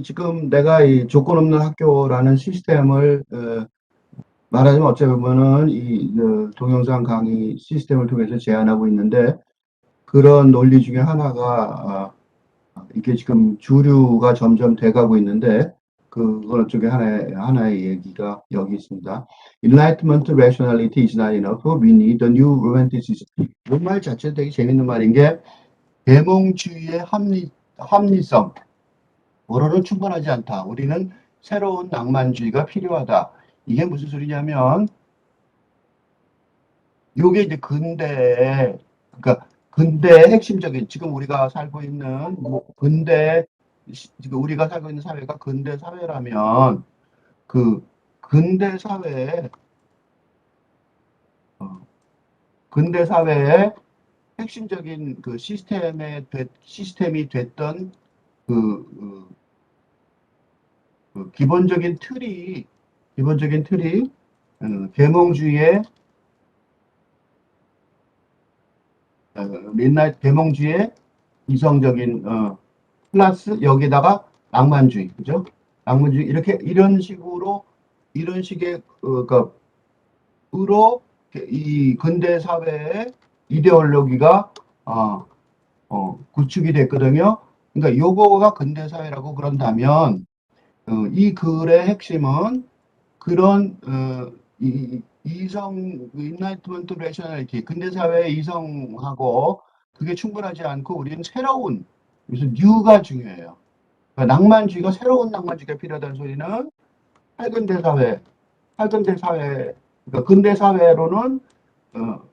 지금 내가 이 조건 없는 학교라는 시스템을 말하자면 어찌 보면은 동영상 강의 시스템을 통해서 제안하고 있는데 그런 논리 중에 하나가 이게 지금 주류가 점점 돼가고 있는데 그건 쪽에 하나의 얘기가 여기 있습니다. Enlightenment rationality is not enough. We need a new romanticism. 이 말 자체도 되게 재밌는 말인 게 계몽주의의 합리성 뭐로는 충분하지 않다. 우리는 새로운 낭만주의가 필요하다. 이게 무슨 소리냐면 요게 이제 근대의 그러니까 근대의 핵심적인 지금 우리가 살고 있는 지금 우리가 살고 있는 사회가 근대 사회라면 그 근대 사회에 어, 근대 사회의 핵심적인 그 시스템이 됐던 그, 기본적인 틀이 계몽주의의 민나잇 계몽주의의 이성적인 플러스 여기다가 낭만주의, 그죠? 낭만주의 이렇게 이런 식의 그러니까 으로 이 근대 사회의 이데올로기가 어, 구축이 됐거든요. 그러니까 요거가 근대 사회라고 그런다면 이 글의 핵심은 그런 이성 인라이트먼트 레셔널리티 근대 사회의 이성하고 그게 충분하지 않고 우리는 새로운 무슨 뉴가 중요해요. 그러니까 낭만주의가 새로운 낭만주의가 필요하다는 소리는 팔근대 사회, 팔근대 사회, 그러니까 근대 사회로는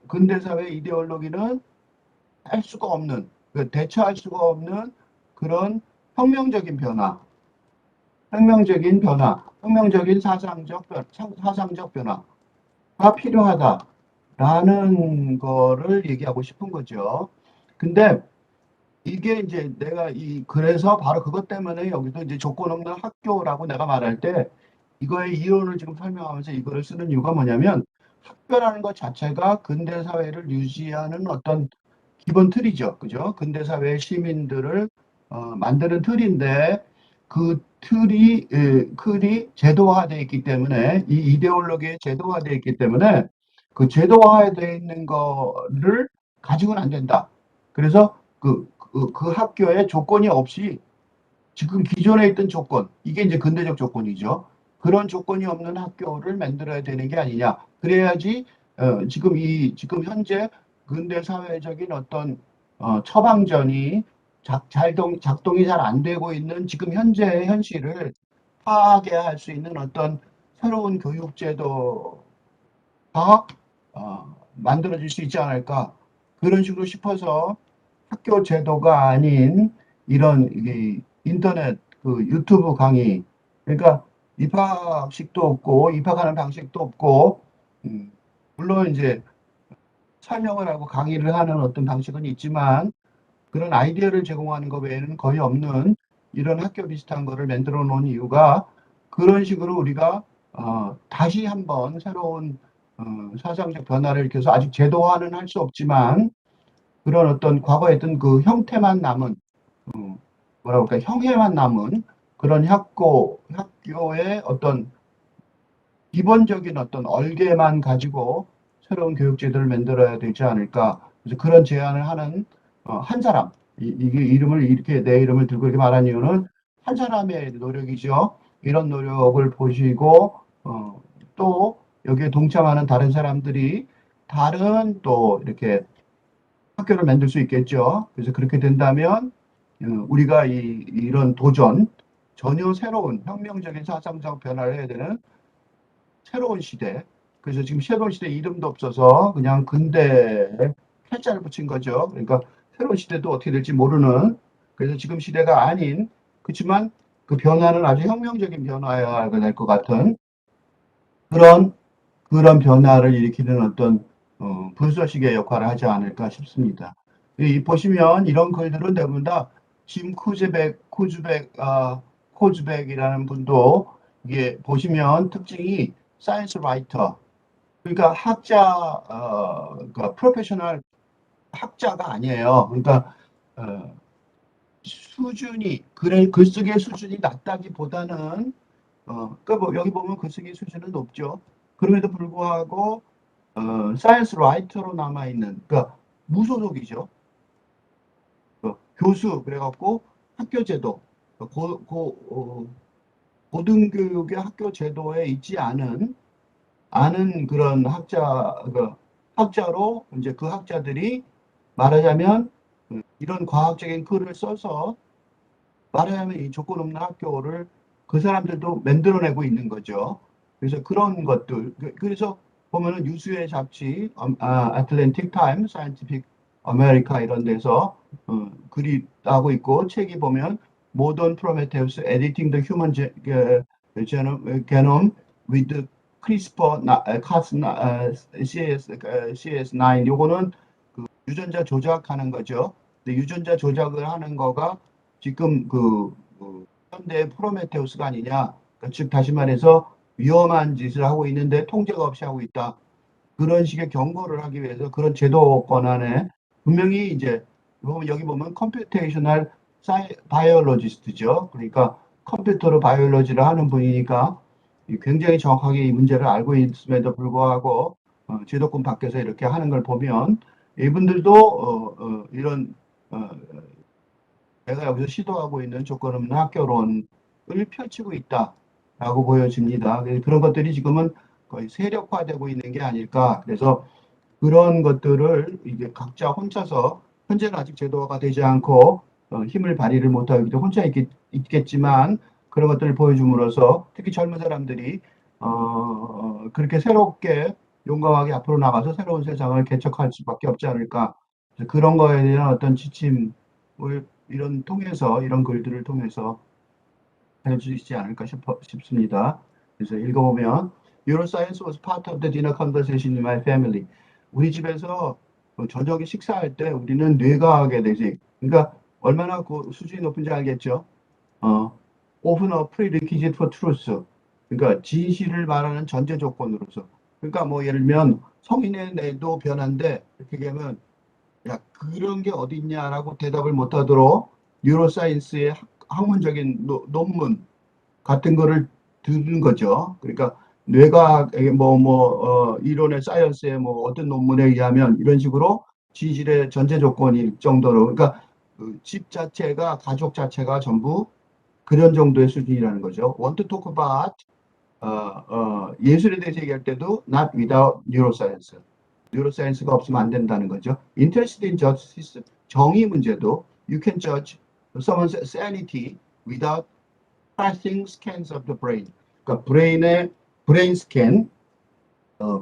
근대 사회 이데올로기는 할 수가 없는, 그러니까 대처할 수가 없는 그런 혁명적인 변화, 혁명적인 사상적 변화가 필요하다라는 거를 얘기하고 싶은 거죠. 근데 이게 이제 그래서 바로 그것 때문에 여기도 이제 조건 없는 학교라고 내가 말할 때 이거의 이론을 지금 설명하면서 이거를 쓰는 이유가 뭐냐면 학교라는 것 자체가 근대 사회를 유지하는 어떤 기본 틀이죠. 그죠? 근대 사회의 시민들을 만드는 틀인데 그 틀이 제도화되어 있기 때문에 이 이데올로기에 제도화되어 있기 때문에 그 제도화되어 있는 거를 가지고는 안 된다. 그래서 그 학교에 조건이 없이 지금 기존에 있던 조건, 이게 이제 근대적 조건이죠. 그런 조건이 없는 학교를 만들어야 되는 게 아니냐. 그래야지 지금 현재 근대 사회적인 어떤 처방전이 작동이 잘 안 되고 있는 지금 현재의 현실을 파괴할 수 있는 어떤 새로운 교육제도가 만들어질 수 있지 않을까. 그런 식으로 싶어서 학교 제도가 아닌 이런 인터넷 그 유튜브 강의 그러니까 입학식도 없고 입학하는 방식도 없고 음, 물론 이제 설명을 하고 강의를 하는 어떤 방식은 있지만 그런 아이디어를 제공하는 것 외에는 거의 없는 이런 학교 비슷한 거를 만들어 놓은 이유가 그런 식으로 우리가 다시 한번 새로운 사상적 변화를 일으켜서 아직 제도화는 할 수 없지만 그런 어떤 과거에 했던 그 형태만 남은 뭐라고 할까 형해만 남은 그런 학교의 어떤 기본적인 어떤 얼개만 가지고 새로운 교육제도를 만들어야 되지 않을까. 그래서 그런 제안을 하는 한 사람, 이게 내 이름을 들고 이렇게 말한 이유는 한 사람의 노력이죠. 이런 노력을 보시고 또 여기에 동참하는 다른 사람들이 다른 또 이렇게 학교를 만들 수 있겠죠. 그래서 그렇게 된다면 우리가 이런 도전, 전혀 새로운 혁명적인 사상적 변화를 해야 되는 새로운 시대. 그래서 지금 새로운 시대 이름도 없어서 그냥 근대에 팔자를 붙인 거죠. 그러니까 새로운 시대도 어떻게 될지 모르는. 그래서 지금 시대가 아닌 그렇지만 그 변화는 아주 혁명적인 변화여야 될 것 같은 그런 변화를 일으키는 어떤 불쏘시개 역할을 하지 않을까 싶습니다. 보시면 이런 글들은 대부분 다짐 코즈백이라는 분도 이게 보시면 특징이 사이언스 라이터 그러니까 그러니까 프로페셔널 학자가 아니에요. 그러니까 어, 수준이 글쓰기의 수준이 낮다기보다는 그러니까 뭐 여기 보면 글쓰기 수준은 높죠. 그럼에도 불구하고 사이언스 라이터로 남아 있는 그러니까 무소속이죠. 교수 그래갖고 학교 제도 고등교육의 학교 제도에 있지 않은 그런 학자로 이제 그 학자들이 말하자면 이런 과학적인 글을 써서 말하자면 이 조건 없는 학교를 그 사람들도 만들어내고 있는 거죠. 그래서 그런 것들 그래서 보면은 유수의 잡지 아틀랜틱 타임, 사이언티픽 아메리카 이런 데서 글이 나오고 있고 책이 보면 모던 프로메테우스 에디팅 더 휴먼 게놈 with CRISPR CS9 요거는 그 유전자 조작하는 거죠. 근데 유전자 조작을 하는 거가 지금 현대 프로메테우스가 아니냐. 그러니까 즉 다시 말해서 위험한 짓을 하고 있는데 통제가 없이 하고 있다. 그런 식의 경고를 하기 위해서 그런 제도 권한에 분명히 이제 여기 보면 컴퓨테이셔널 바이올로지스트죠. 그러니까 컴퓨터로 바이올로지를 하는 분이니까 굉장히 정확하게 이 문제를 알고 있음에도 불구하고 제도권 밖에서 이렇게 하는 걸 보면 이분들도 이런 내가 여기서 시도하고 있는 조건 없는 학교론을 펼치고 있다라고 보여집니다. 그런 것들이 지금은 거의 세력화되고 있는 게 아닐까. 그래서 그런 것들을 이제 각자 혼자서 현재는 아직 제도화가 되지 않고 힘을 발휘를 못하기 때문에 혼자 있겠지만 그런 것들을 보여줌으로써 특히 젊은 사람들이 그렇게 새롭게 용감하게 앞으로 나가서 새로운 세상을 개척할 수밖에 없지 않을까. 그런 거에 대한 어떤 지침을 이런 글들을 통해서 할 수 있지 않을까 싶습니다. 그래서 읽어보면 Neuroscience was part of the dinner conversation in my family. 우리 집에서 저녁에 식사할 때 우리는 뇌과학에 대해서 그러니까 얼마나 그 수준이 높은지 알겠죠? often a prerequisite for truth. 그러니까 진실을 말하는 전제 조건으로서. 그러니까 뭐 예를 들면 성인의 뇌도 변한데 이렇게 되면 야 그런 게 어디 있냐라고 대답을 못하도록 뉴로사이언스의 학문적인 논문 같은 거를 들은 거죠. 그러니까 뇌과학의 이론의 사이언스의 어떤 논문에 의하면 이런 식으로 진실의 전제 조건일 정도로 그러니까 집 자체가 가족 자체가 전부 그런 정도의 수준이라는 거죠. Want to talk about 예술에 대해서 얘기할 때도 not without neuroscience. 뉴로사이언스가 없으면 안 된다는 거죠. Interested in justice, 정의 문제도 you can judge someone's sanity without passing scans of the brain. 그러니까 브레인의 브레인 스캔,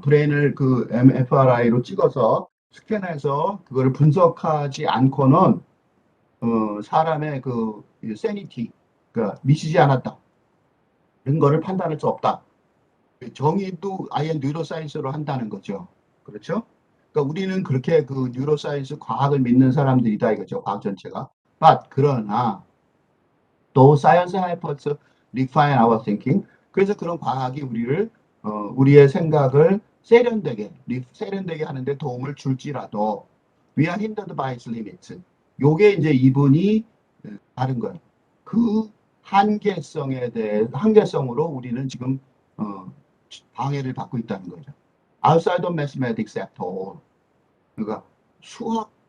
브레인을 그 MFRI로 찍어서 스캔해서 그거를 분석하지 않고는 사람의 그 sanity, 그러니까 미치지 않았다. 이런 거를 판단할 수 없다. 정의도 아예 뉴로사이언스로 한다는 거죠. 그렇죠? 그러니까 우리는 그렇게 그 뉴로사이언스 과학을 믿는 사람들이다 이거죠. 과학 전체가. 그러나 또 science helps us refine our thinking. 그래서 그런 과학이 우리의 생각을 세련되게 하는데 도움을 줄지라도 we are hindered by its limits. 요게 이제 이분이 다른 거예요. 그 한계성으로 우리는 지금 방해를 받고 있다는 거죠. outside of mathematics at all. 그러니까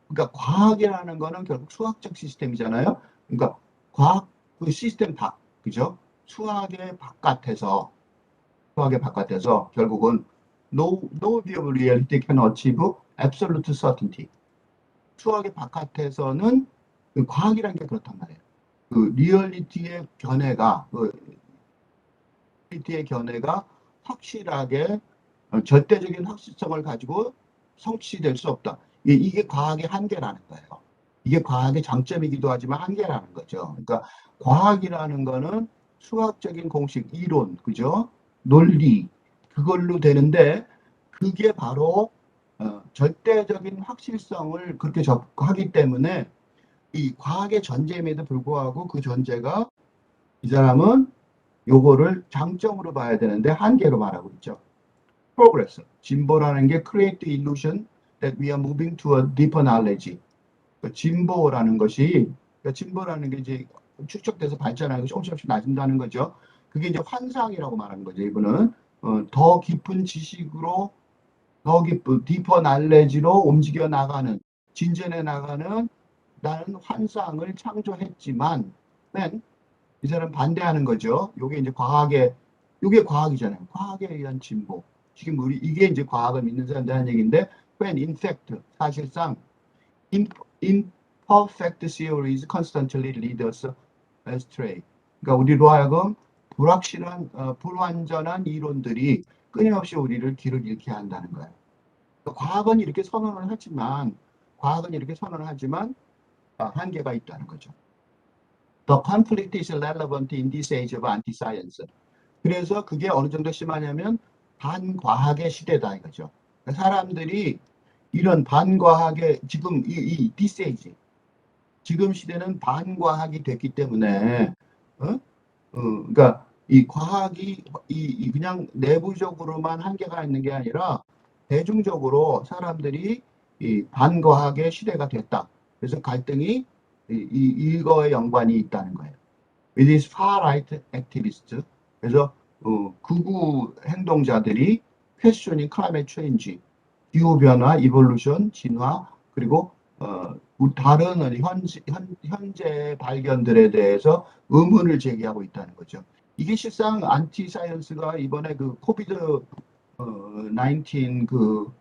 그러니까 과학이라는 거는 결국 수학적 시스템이잖아요. 그러니까 과학 그 시스템 그죠? 수학의 바깥에서 결국은 no view of reality can achieve absolute certainty. 수학의 바깥에서는 그 과학이라는 게 그렇단 말이에요. 그 리얼리티의 견해가 확실하게 절대적인 확실성을 가지고 성취될 수 없다. 이게 과학의 한계라는 거예요. 이게 과학의 장점이기도 하지만 한계라는 거죠. 그러니까 과학이라는 거는 수학적인 공식, 이론, 그죠? 논리, 그걸로 되는데 그게 바로 절대적인 확실성을 그렇게 접하기 때문에 이 과학의 전제임에도 불구하고 그 전제가 이 사람은 요거를 장점으로 봐야 되는데 한계로 말하고 있죠. Progress, 진보라는 게 create the illusion that we are moving to a deeper knowledge. 진보라는 것이 그러니까 진보라는 게 이제 축적돼서 발전하고 조금씩 낮은다는 거죠. 그게 이제 환상이라고 말하는 거죠. 이분은 더 깊은 지식으로 더 깊은 디퍼 날레지로 움직여 나가는 진전해 나가는 나는 환상을 창조했지만 맨 이 사람 반대하는 거죠. 요게 이제 과학의 요게 과학이잖아요. 과학에 의한 진보. 지금 우리 이게 이제 과학을 믿는 사람들 하는 얘기인데 when in fact 사실상 imperfect theories constantly lead us astray. 그러니까 우리로 하여금 불확실한 불완전한 이론들이 끊임없이 우리를 길을 잃게 한다는 거예요. 그러니까 과학은 이렇게 선언을 하지만 한계가 있다는 거죠. The conflict is relevant in this age of anti-science. 그래서 그게 어느 정도 심하냐면 반과학의 시대다 이거죠. 그러니까 사람들이 이런 반과학의 지금 이 this age 지금 시대는 반과학이 됐기 때문에 그러니까 이 과학이 그냥 내부적으로만 한계가 있는 게 아니라 대중적으로 사람들이 이 반과학의 시대가 됐다. 그래서 갈등이 이거에 연관이 있다는 거예요. It is far-right activists. 그래서 극우 행동자들이 questioning climate change, 기후 변화, evolution, 진화, 그리고 다른 현재 발견들에 대해서 의문을 제기하고 있다는 거죠. 이게 실상 안티 사이언스가 이번에 그 코비드 19 그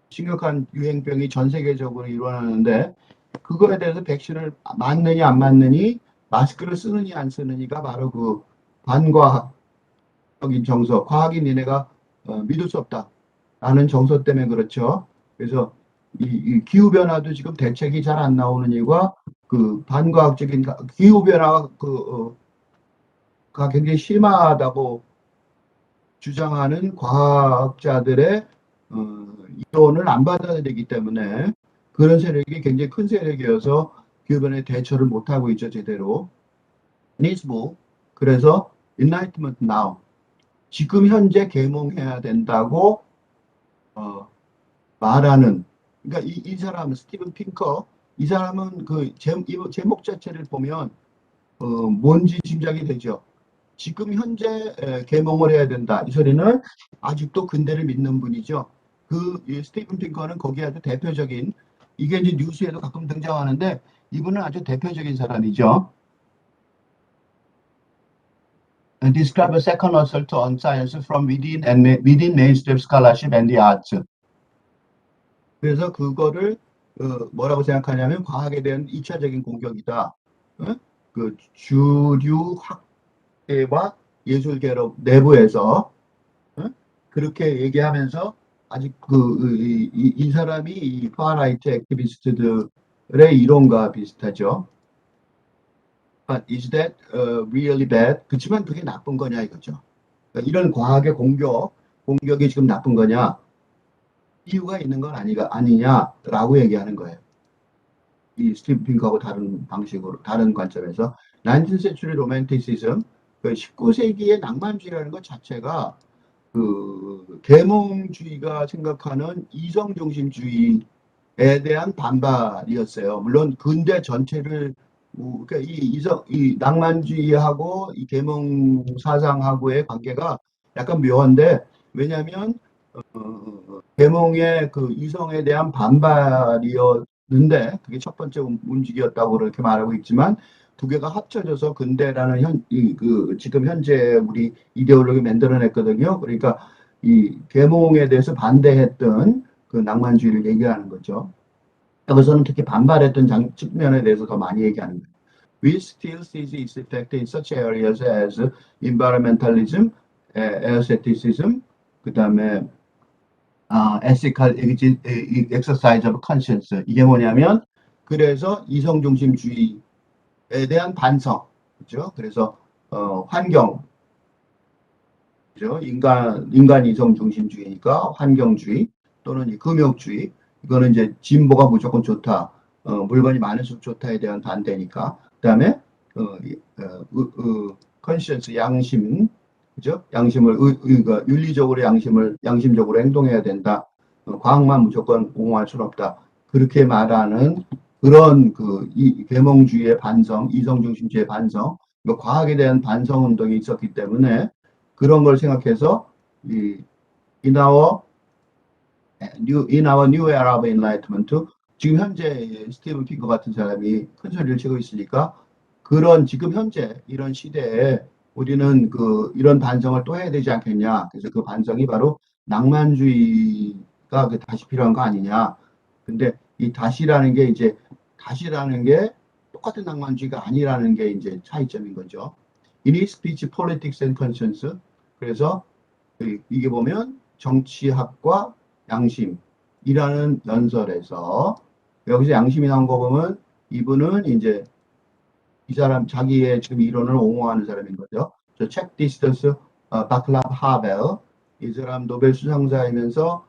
심각한 유행병이 전 세계적으로 일어나는데 그거에 대해서 백신을 맞느냐 안 맞느니 마스크를 쓰느냐 안 쓰느니가 바로 그 반과학적인 정서, 과학이 니네가 믿을 수 없다라는 정서 때문에 그렇죠. 그래서 이 기후 변화도 지금 대책이 잘 안 나오는 이유가 그 반과학적인 기후 변화가 가 굉장히 심하다고 주장하는 과학자들의 이론을 안 받아들이기 때문에 그런 세력이 굉장히 큰 세력이어서 기후 변화에 대처를 못하고 있죠 제대로. 니스보 그래서 Enlightenment Now 지금 현재 계몽해야 된다고 말하는 그러니까 이 사람 스티븐 핑커 이 사람은 그 제목 자체를 보면 뭔지 짐작이 되죠. 지금 현재 계몽을 해야 된다. 이 소리는 아직도 근대를 믿는 분이죠. 스티븐 핑커는 거기에 아주 대표적인 이게 이제 뉴스에도 가끔 등장하는데 이분은 아주 대표적인 사람이죠. Describe a second assault on science from within mainstream scholarship and the arts. 그래서 그거를 뭐라고 생각하냐면 과학에 대한 2차적인 공격이다. 그 주류 학계와 예술계로 내부에서 그렇게 얘기하면서 아직 이 사람이 이 파라이트 액티비스트들의 이론과 비슷하죠. But is that really bad? 그렇지만 그게 나쁜 거냐 이거죠. 그러니까 이런 과학의 공격이 지금 나쁜 거냐? 이유가 있는 건 아니냐라고 얘기하는 거예요. 이 스티븐 핑크하고 다른 방식으로, 다른 관점에서 19th century romanticism, 그 19세기의 낭만주의라는 것 자체가 그 계몽주의가 생각하는 이성중심주의에 대한 반발이었어요. 물론 근대 전체를 그러니까 이 낭만주의하고 이 계몽 사상하고의 관계가 약간 묘한데 왜냐하면 계몽의 그 이성에 대한 반발이었는데 그게 첫 번째 움직이었다고 그렇게 말하고 있지만 두 개가 합쳐져서 근대라는 지금 현재 우리 이데올로기 만들어냈거든요. 그러니까 이 계몽에 대해서 반대했던 그 낭만주의를 얘기하는 거죠. 여기서는 특히 반발했던 측면에 대해서 더 많이 얘기하는 거예요. We still see its effect in such areas as environmentalism, aestheticism, 그 다음에 ethical exercise of conscience. 이게 뭐냐면 그래서 이성중심주의에 대한 반성, 그죠? 그래서 환경, 그죠? 인간 이성중심주의니까 환경주의 또는 이 금욕주의. 이거는 이제 진보가 무조건 좋다. 물건이 많을수록 좋다에 대한 반대니까. 그다음에 conscience 양심, 그죠? 양심을 윤리적으로 양심적으로 행동해야 된다. 과학만 무조건 옹호할 수는 없다. 그렇게 말하는 그런 이 계몽주의의 반성, 이성중심주의 반성, 과학에 대한 반성 운동이 있었기 때문에 그런 걸 생각해서 in our in our new era of enlightenment, 지금 현재 스티븐 핑거 같은 사람이 큰 소리를 치고 있으니까 그런 지금 현재 이런 시대에 우리는 이런 반성을 또 해야 되지 않겠냐. 그래서 그 반성이 바로 낭만주의가 다시 필요한 거 아니냐. 근데 이 다시라는 게 똑같은 낭만주의가 아니라는 게 이제 차이점인 거죠. In his speech, Politics and Conscience. 그래서 이게 보면 정치학과 양심이라는 연설에서 여기서 양심이 나온 거 보면 이분은 이제 이 사람 자기의 지금 이론을 옹호하는 사람인 거죠. 저 책 디스턴스 바클랍 하벨, 이 사람 노벨 수상자이면서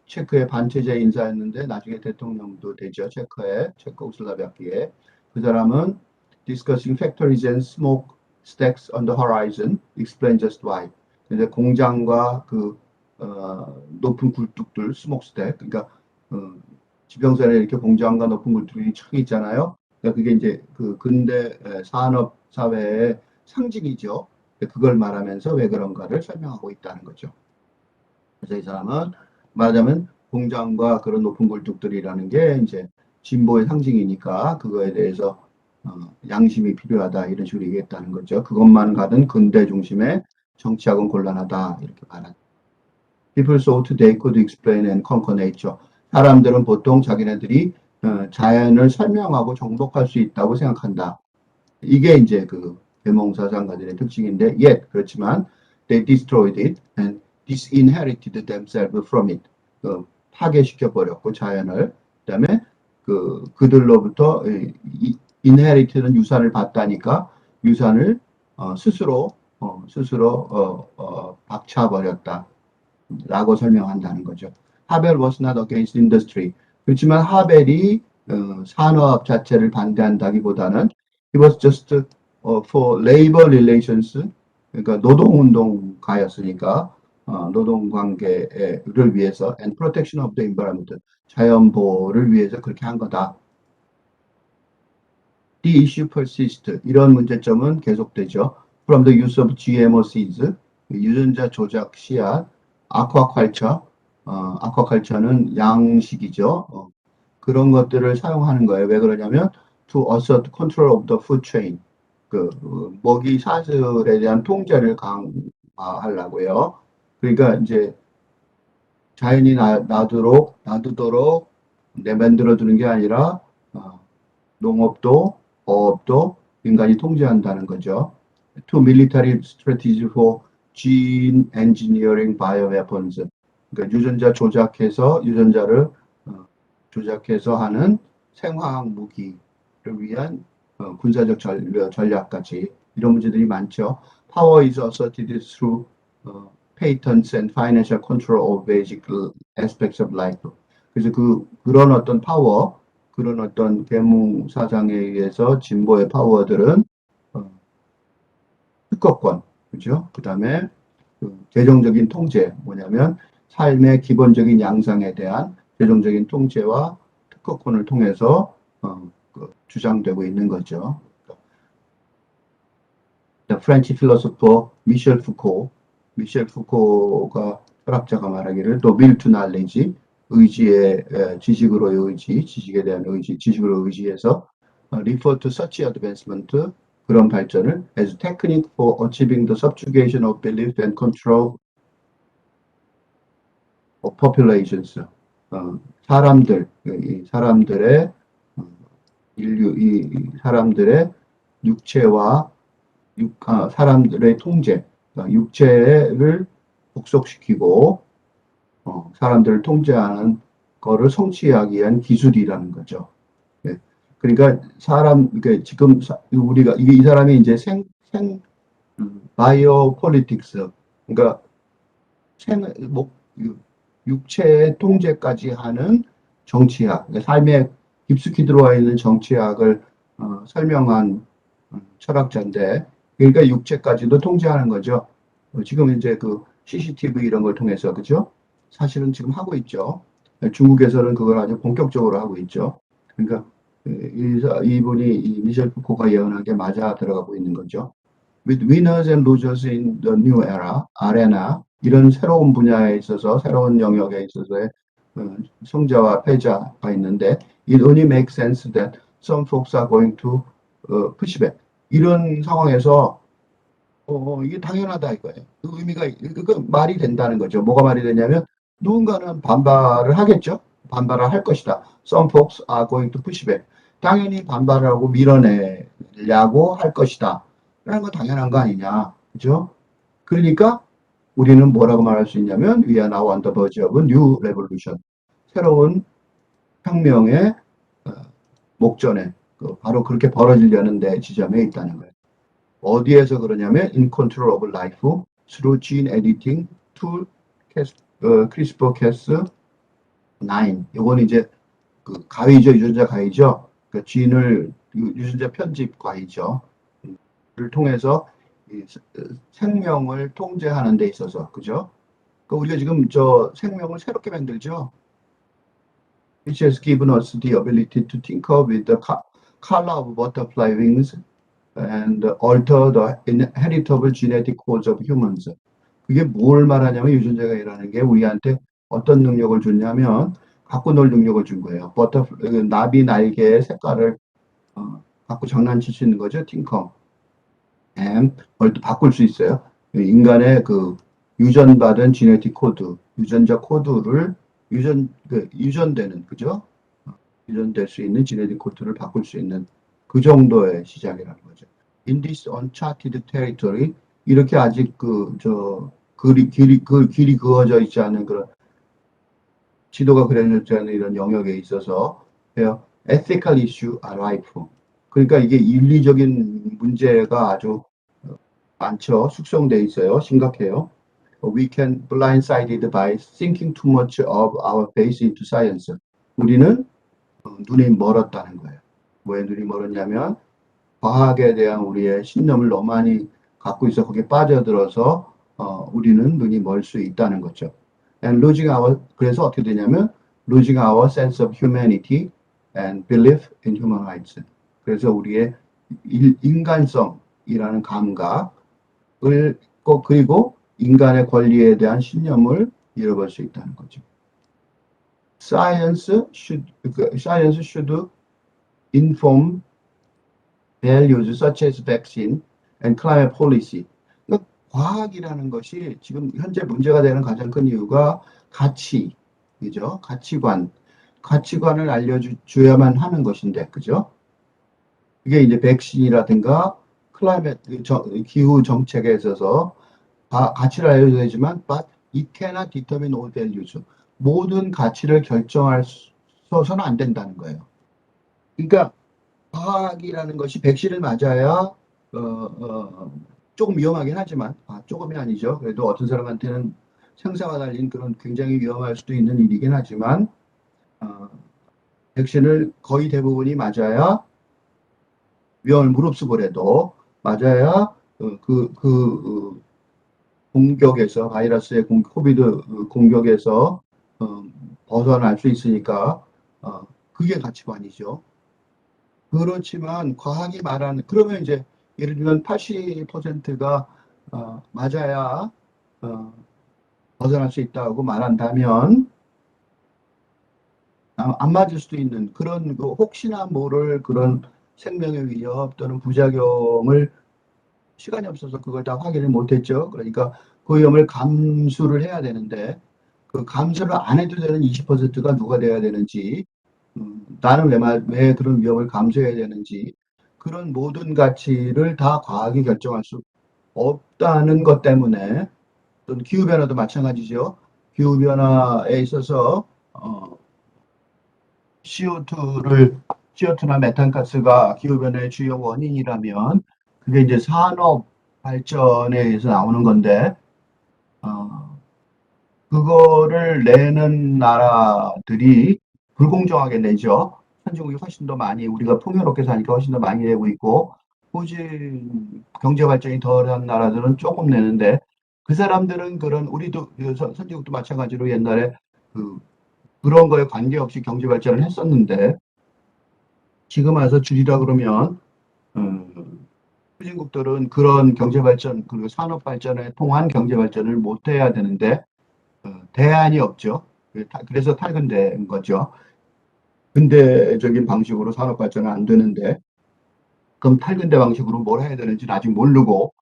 체크의 반체제 인사였는데 나중에 대통령도 되죠. 체코슬라비아키에. 그 사람은 discussing factories and smoke stacks on the horizon, explain just why. 근데 공장과 높은 굴뚝들, 스모크 스택, 그러니까 지평선에 이렇게 공장과 높은 굴뚝이 촥 있잖아요. 그러니까 그게 이제 근대 산업 사회의 상징이죠. 그걸 말하면서 왜 그런가를 설명하고 있다는 거죠. 그래서 이 사람은 말하자면 공장과 그런 높은 굴뚝들이라는 게 이제 진보의 상징이니까 그거에 대해서 양심이 필요하다 이런 식으로 얘기했다는 거죠. 그것만 가든 근대 중심의 정치학은 곤란하다 이렇게 말한. People thought they could explain and conquer nature. 사람들은 보통 자기네들이 자연을 설명하고 정복할 수 있다고 생각한다. 이게 이제 계몽사상가들의 특징인데, yet 그렇지만 they destroyed it and disinherited themselves from it. 파괴시켜 버렸고 자연을. 그다음에 그들로부터 inherit는 유산을 받다니까 유산을 스스로 박차버렸다. 라고 설명한다는 거죠. 하벨 was not against industry. 그렇지만 하벨이 산업 자체를 반대한다기보다는 he was just for labor relations. 그러니까 노동운동가였으니까 노동관계를 위해서 and protection of the environment. 자연보호를 위해서 그렇게 한 거다. The issue persists. 이런 문제점은 계속되죠. From the use of GMO seeds. 유전자 조작 씨앗. 아쿠아컬처, 아쿠아컬처는 양식이죠. 그런 것들을 사용하는 거예요. 왜 그러냐면 to assert control of the food chain. 먹이 사슬에 대한 통제를 강화하려고요. 그러니까 이제 자연이 놔두도록 만들어 두는 게 아니라 농업도 어업도 인간이 통제한다는 거죠. To military strategy for gene engineering bioweapons. 그러니까 유전자 유전자를 조작해서 하는 생화학 무기를 위한 군사적 전략까지 이런 문제들이 많죠. Power is asserted through patents and financial control of basic aspects of life. 그래서 그런 어떤 파워, 그런 어떤 계몽 사상에 의해서 진보의 파워들은 특허권, 그죠? 그 다음에 재정적인 통제, 뭐냐면 삶의 기본적인 양상에 대한 재정적인 통제와 특허권을 통해서 주장되고 있는 거죠. The French philosopher 미셸 푸코가 철학자가 말하기를 또 will to knowledge, 의지의 지식으로의 의지, 지식에 대한 의지, 지식으로 의지해서 refer to such advancement, 그런 발전을 as technique for achieving the subjugation of belief and control of populations. 사람들의 사람들의 육체와 사람들의 통제, 육체를 복속시키고 사람들을 통제하는 거를 성취하기 위한 기술이라는 거죠. 예. 그러니까 지금 우리가 이 사람이 이제 바이오 폴리틱스, 그러니까 육체의 통제까지 하는 정치학, 그러니까 삶에 깊숙이 들어와 있는 정치학을 설명한 철학자인데, 그러니까 육체까지도 통제하는 거죠. 지금 이제 CCTV 이런 걸 통해서, 그죠? 사실은 지금 하고 있죠. 중국에서는 그걸 아주 본격적으로 하고 있죠. 그러니까 이분이 이 미셸 푸코가 예언한 게 맞아 들어가고 있는 거죠. With winners and losers in the new era, 아레나 이런 새로운 분야에 있어서 새로운 영역에 있어서의 승자와 패자가 있는데 it only makes sense that some folks are going to push back. 이런 상황에서 이게 당연하다 이거예요. 그 의미가 그 말이 된다는 거죠. 뭐가 말이 되냐면 누군가는 반발을 하겠죠. 반발을 할 것이다. Some folks are going to push back. 당연히 반발하고 밀어내려고 할 것이다. 라는 건 당연한 거 아니냐. 그죠? 그러니까 우리는 뭐라고 말할 수 있냐면 We are now on the verge of a new revolution. 새로운 혁명의 어, 목전에 바로 그렇게 벌어지려는 데 지점에 있다는 거예요. 어디에서 그러냐면 in control of life through gene editing tool CRISPR-Cas9. 요건 이제 그 가위죠, 유전자 가위죠. 그 진을 유전자 편집 가위죠. 를 통해서 생명을 통제하는 데 있어서 그죠? 그 우리가 지금 저 생명을 새롭게 만들죠. Which has given us the ability to tinker with the color of butterfly wings and alter the inheritable genetic codes of humans. 그게 뭘 말하냐면 유전자가 일하는 게 우리한테 어떤 능력을 줬냐면 갖고 놀 능력을 준 거예요. 나비 날개의 색깔을 갖고 장난칠 수 있는 거죠. 팅커. 뭘 바꿀 수 있어요. 인간의 그 유전받은 지네틱 코드, 유전자 코드를 유전되는 그죠? 유전될 수 있는 지네틱 코드를 바꿀 수 있는 그 정도의 시작이라는 거죠. In this uncharted territory 이렇게 아직 길이 그어져 있지 않은 그런 지도가 그려져 있는 이런 영역에 있어서 ethical issue are rife. 그러니까 이게 윤리적인 문제가 아주 많죠. 숙성돼 있어요. 심각해요. We can blindsided by thinking too much of our faith into science. 우리는 눈이 멀었다는 거예요. 왜 눈이 멀었냐면 과학에 대한 우리의 신념을 너무 많이 갖고 있어 거기에 빠져들어서 우리는 눈이 멀 수 있다는 거죠. And losing our 그래서 어떻게 되냐면 losing our sense of humanity and belief in human rights. 그래서 우리의 인간성이라는 감각을 그리고 인간의 권리에 대한 신념을 잃어버릴 수 있다는 거죠. Science should inform values such as vaccine and climate policy. 그러니까 과학이라는 것이 지금 현재 문제가 되는 가장 큰 이유가 가치죠. 가치관을 알려줘야만 하는 것인데, 그죠? 그게 이제 백신이라든가 기후 정책에 있어서 가치를 알려줘야 되지만, but it cannot determine all values. 모든 가치를 결정해서는 안 된다는 거예요. 그러니까 과학이라는 것이 백신을 맞아야 조금 위험하긴 하지만 조금이 아니죠. 그래도 어떤 사람한테는 생사가 달린 그런 굉장히 위험할 수도 있는 일이긴 하지만 백신을 거의 대부분이 맞아야 위험을 무릅쓰고라도 맞아야 공격에서 바이러스의 코비드 공격에서 벗어날 수 있으니까 그게 가치관이죠. 그렇지만 과학이 말하는 그러면 이제 예를 들면 80%가 맞아야 벗어날 수 있다고 말한다면 안 맞을 수도 있는 그런 혹시나 모를 그런 생명의 위협 또는 부작용을 시간이 없어서 그걸 다 확인을 못했죠. 그러니까 그 위험을 감수를 해야 되는데 그 감수를 안 해도 되는 20%가 누가 돼야 되는지 나는 왜 그런 위험을 감수해야 되는지 그런 모든 가치를 다 과학이 결정할 수 없다는 것 때문에 또는 기후변화도 마찬가지죠. 기후변화에 있어서 CO2나 메탄가스가 기후변화의 주요 원인이라면 그게 이제 산업 발전에 의해서 나오는 건데 그거를 내는 나라들이 불공정하게 내죠. 선진국이 훨씬 더 많이 우리가 풍요롭게 사니까 훨씬 더 많이 내고 있고 후진 경제 발전이 덜한 나라들은 조금 내는데 그 사람들은 우리도 선진국도 마찬가지로 옛날에 그런 거에 관계없이 경제 발전을 했었는데 지금 와서 줄이라 그러면 후진국들은 그런 경제 발전 그리고 산업 발전에 통한 경제 발전을 못 해야 되는데 대안이 없죠. 그래서 탈근된 거죠. 근대적인 방식으로 산업 발전은 안 되는데 그럼 탈근대 방식으로 뭘 해야 되는지는 아직 모르고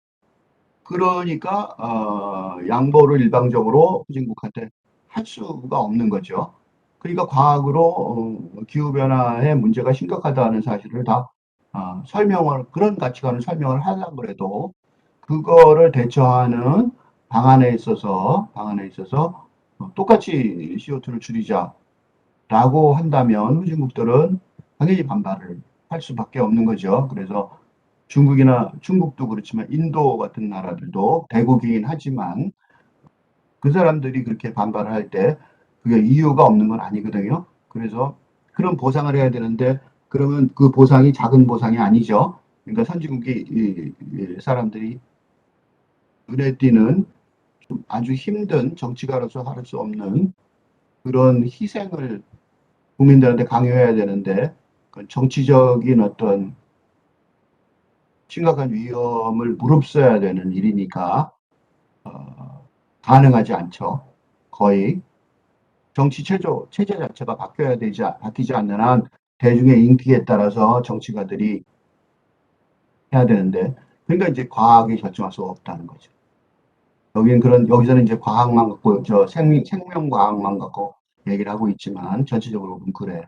그러니까 양보를 일방적으로 후진국한테 할 수가 없는 거죠. 그러니까 과학으로 기후변화의 문제가 심각하다는 사실을 다 설명을 그런 가치관을 설명을 하려고 해도 그거를 대처하는 방안에 있어서 똑같이 CO2를 줄이자라고 한다면 후진국들은 당연히 반발을 할 수밖에 없는 거죠. 그래서 중국도 그렇지만 인도 같은 나라들도 대국이긴 하지만 그 사람들이 그렇게 반발을 할 때 그게 이유가 없는 건 아니거든요. 그래서 그런 보상을 해야 되는데 그러면 그 보상이 작은 보상이 아니죠. 그러니까 선진국이 이 사람들이 눈에 띄는 좀 아주 힘든 정치가로서 할 수 없는 그런 희생을 국민들한테 강요해야 되는데 그 정치적인 어떤 심각한 위험을 무릅써야 되는 일이니까 가능하지 않죠. 거의 체제 자체가 바뀌지 않는 한 대중의 인기에 따라서 정치가들이 해야 되는데, 그러니까 이제 과학이 결정할 수 없다는 거죠. 여기서는 이제 과학만 갖고, 생명과학만 갖고 얘기를 하고 있지만, 전체적으로 보면 그래.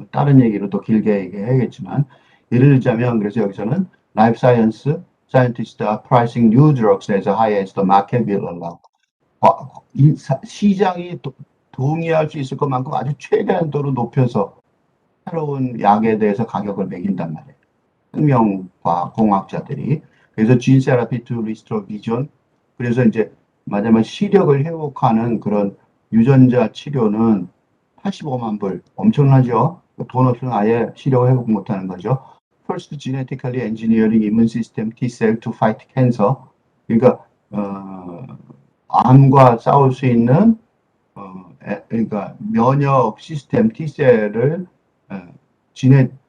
다른 얘기로 또 길게 얘기해야겠지만, 예를 들자면, 그래서 여기서는 Life Science Scientists are pricing new drugs as high as the market will allow. 시장이 동의할 수 있을 것만큼 아주 최대한도로 높여서 새로운 약에 대해서 가격을 매긴단 말이에요. 생명과 공학자들이. 그래서 gene therapy to restore vision. 그래서 이제 말하자면 시력을 회복하는 그런 유전자 치료는 85만 불. 엄청나죠? 돈 없으면 아예 시력 회복 못하는 거죠. First genetically engineering immune system T cell to fight cancer. 그러니까 암과 싸울 수 있는 그러니까 면역 시스템 T셀을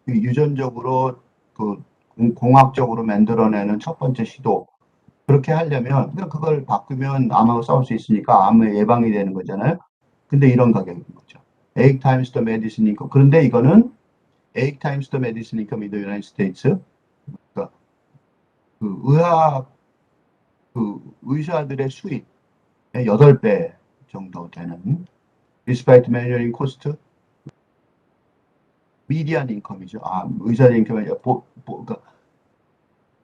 유전적으로 그 공학적으로 만들어내는 첫 번째 시도. 그렇게 하려면 그냥 그걸 바꾸면 암하고 싸울 수 있으니까 암의 예방이 되는 거잖아요. 근데 이런 가격인 거죠. 8 times the medicine income. 그런데 이거는 8 times the medicine income in the United States. 그러니까 그 의사들의 수입의 8배 정도 되는 despite measuring cost, 미디안 인컴이죠. 의사들 인컴이 그러니까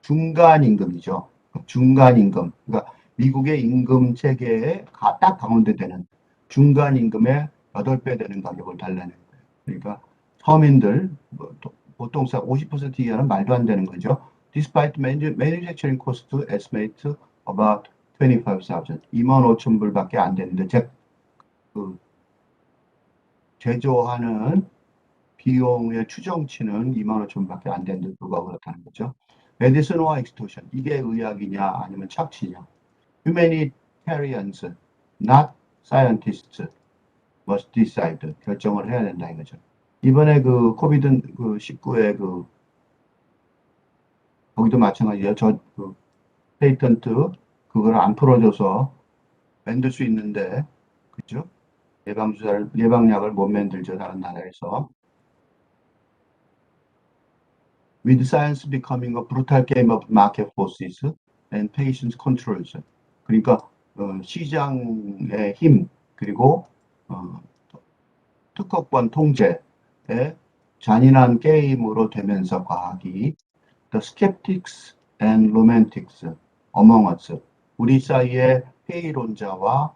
중간 임금이죠. 중간 임금. 그러니까 미국의 임금 체계에 딱 가운데 되는 중간 임금의 8배 되는 가격을 달라는 거예요. 그러니까 서민들 보통 50% 이하는 말도 안 되는 거죠. Despite manufacturing cost estimate about 25,000, 25,000불밖에 안 되는데 그 제조하는 비용의 추정치는 25,000밖에 안 되는데 불구하고 그렇다는 거죠. 메디슨과 엑스토션, 이게 의학이냐 아니면 착취냐. Humanitarians, not scientists, must decide. 결정을 해야 된다 이거죠. 이번에 그 코비드 19에 거기도 마찬가지예요. 페이턴트 그걸 안 풀어줘서 만들 수 있는데 그죠? 예방약을 못 만들죠 다른 나라에서. With science becoming a brutal game of market forces and patient controls. 그러니까 시장의 힘 그리고 특허권 통제의 잔인한 게임으로 되면서 과학이 The skeptics and romantics among us. 우리 사이의 회의론자와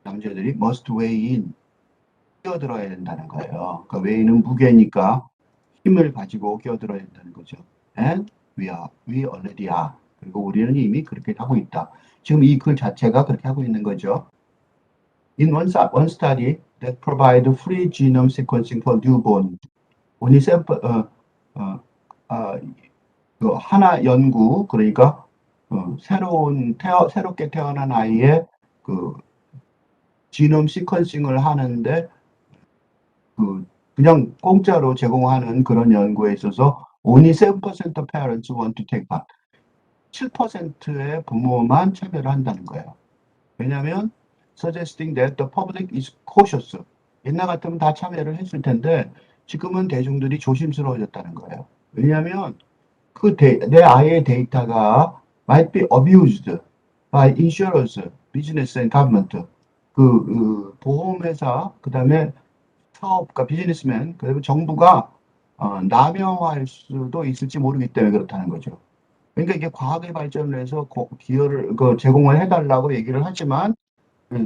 남자들이 must weigh in, 끼어들어야 된다는 거예요. 그러니까 weight는 무게니까 힘을 가지고 끼어들어야 된다는 거죠. And we already are. 그리고 우리는 이미 그렇게 하고 있다. 지금 이 글 자체가 그렇게 하고 있는 거죠. In one study that provide free genome sequencing for newborn, only sample, 하나 연구, 그러니까 새롭게 태어난 아이의 지놈 시퀀싱을 하는데 그냥 공짜로 제공하는 그런 연구에 있어서 only 7% of parents want to take part. 7%의 부모만 참여를 한다는 거예요. 왜냐하면 suggesting that the public is cautious. 옛날 같으면 다 참여를 했을 텐데 지금은 대중들이 조심스러워졌다는 거예요. 왜냐하면 내 아이의 데이터가 might be abused by insurers, business and government. 보험회사, 그 다음에 사업가, 비즈니스맨, 그리고 정부가 남용할 수도 있을지 모르기 때문에 그렇다는 거죠. 그러니까 이게 과학의 발전을 해서 기여를 제공을 해달라고 얘기를 하지만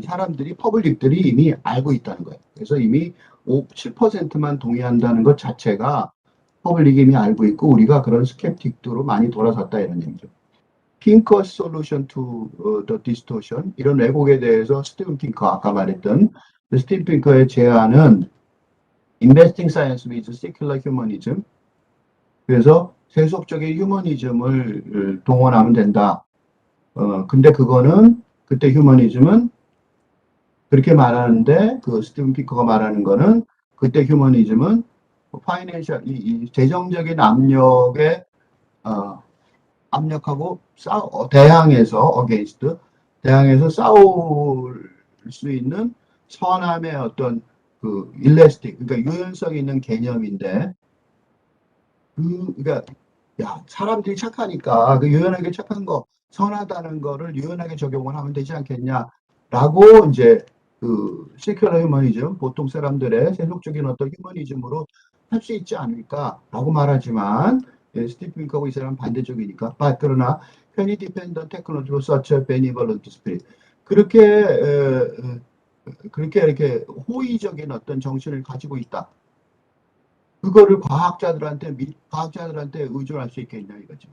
사람들이 퍼블릭들이 이미 알고 있다는 거예요. 그래서 이미 7%만 동의한다는 것 자체가 퍼블릭이 이미 알고 있고 우리가 그런 스캡틱도로 많이 돌아섰다 이런 얘기죠. 핑커's solution to the distortion 이런 왜곡에 대해서 스티븐 핑커 아까 말했던 스티븐 핑커의 제안은 investing science with secular humanism 그래서 세속적인 휴머니즘을 동원하면 된다. 근데 그때 휴머니즘은 그렇게 말하는데 스티븐 피커가 말하는 거는 그때 휴머니즘은 파이낸셜 이 재정적인 압력하고 대항해서 대항해서 싸울 수 있는 선함의 어떤 일레스틱 그러니까 유연성 있는 개념인데 그러니까 사람들이 착하니까 유연하게 착한 거 선하다는 거를 유연하게 적용을 하면 되지 않겠냐라고 이제 세큘러 휴머니즘 보통 사람들의 세속적인 어떤 휴머니즘으로 할 수 있지 않을까라고 말하지만 스티븐 핑크하고 이 사람 반대쪽이니까 그러나 편이 디펜던 테크놀로지로 서처 베니벌런트 스피릿 그렇게 이렇게 호의적인 어떤 정신을 가지고 있다. 그거를 과학자들한테 의존할 수 있겠냐 이거죠.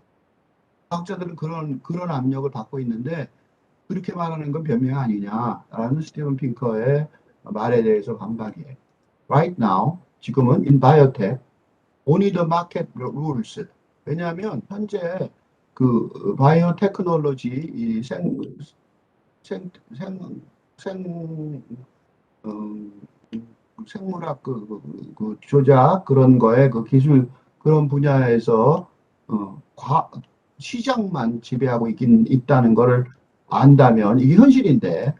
과학자들은 그런 압력을 받고 있는데 그렇게 말하는 건 변명 아니냐라는 스티븐 핑커의 말에 대해서 반박이에요. Right now, 지금은 in biotech, only the market rules. 왜냐하면 현재 바이오 테크놀로지 이 생물학 조작 그런 거에 기술 그런 분야에서 시장만 지배하고 있다는 거를 안다면 이게 현실인데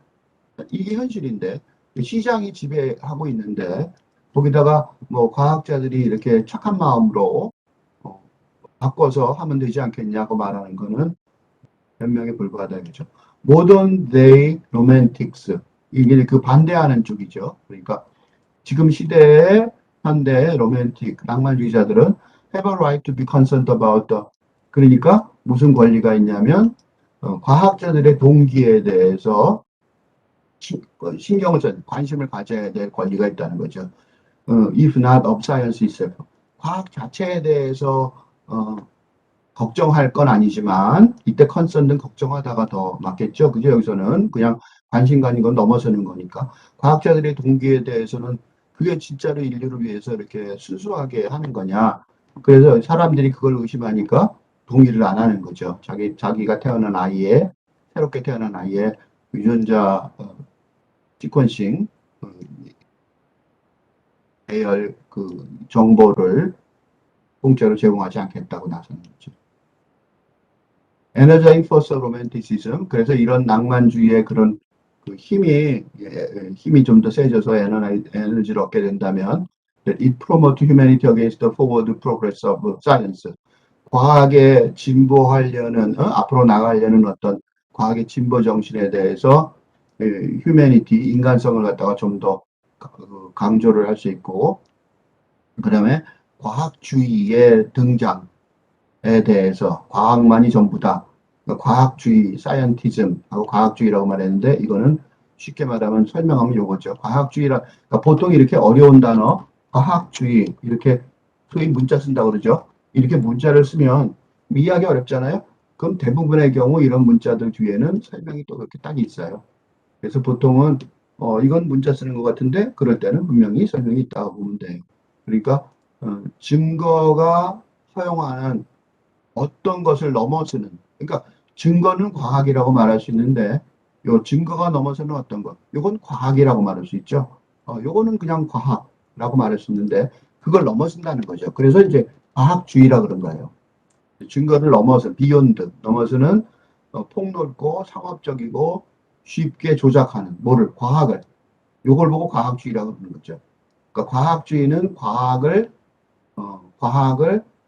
시장이 지배하고 있는데 거기다가 뭐 과학자들이 이렇게 착한 마음으로 바꿔서 하면 되지 않겠냐고 말하는 거는 변명에 불과하다 이거죠. Modern day romantics 이게 반대하는 쪽이죠. 그러니까 지금 시대의 현대 로맨틱 낭만주의자들은 have a right to be concerned about the 그러니까 무슨 권리가 있냐면 과학자들의 동기에 대해서 관심을 가져야 될 권리가 있다는 거죠. If not of science itself. 과학 자체에 대해서 걱정할 건 아니지만 이때 컨선은 걱정하다가 더 맞겠죠. 그죠? 여기서는 그냥 관심 가는 건 넘어서는 거니까 과학자들의 동기에 대해서는 그게 진짜로 인류를 위해서 이렇게 순수하게 하는 거냐. 그래서 사람들이 그걸 의심하니까 동의를 안 하는 거죠. 자기가 새롭게 태어난 아이의 유전자 시퀀싱 배열 정보를 공짜로 제공하지 않겠다고 나서는 거죠. 에너자인 포스 로맨티시즘 그래서 이런 낭만주의의 그런 힘이 좀 더 세져서 에너지를 얻게 된다면 it promote humanity against the forward progress of science 과학에 진보하려는 앞으로 나가려는 어떤 과학의 진보 정신에 대해서 휴머니티 인간성을 갖다가 좀 더 강조를 할 수 있고 그 다음에 과학주의의 등장에 대해서 과학만이 전부다. 과학주의, 사이언티즘하고 과학주의라고 말했는데 이거는 쉽게 말하면 설명하면 요거죠. 그러니까 보통 이렇게 어려운 단어, 과학주의 이렇게 소위 문자 쓴다고 그러죠. 이렇게 문자를 쓰면 이해하기 어렵잖아요. 그럼 대부분의 경우 이런 문자들 뒤에는 설명이 또 그렇게 딱 있어요. 그래서 보통은 이건 문자 쓰는 것 같은데 그럴 때는 분명히 설명이 있다고 보면 돼요. 그러니까 증거가 허용하는 어떤 것을 넘어서는 그러니까 증거는 과학이라고 말할 수 있는데 요 증거가 넘어서는 어떤 것 요건 과학이라고 말할 수 있죠. 요거는 그냥 과학 과학주의라고 말할 수 있는데 그걸 넘어선다는 거죠. 그래서 이제 과학주의라 그런 거예요. 증거를 넘어서 비욘드 넘어서는 폭넓고 상업적이고 쉽게 조작하는 뭐를 과학을 요걸 보고 과학주의라고 그러는 거죠. 그러니까 과학주의는 과학을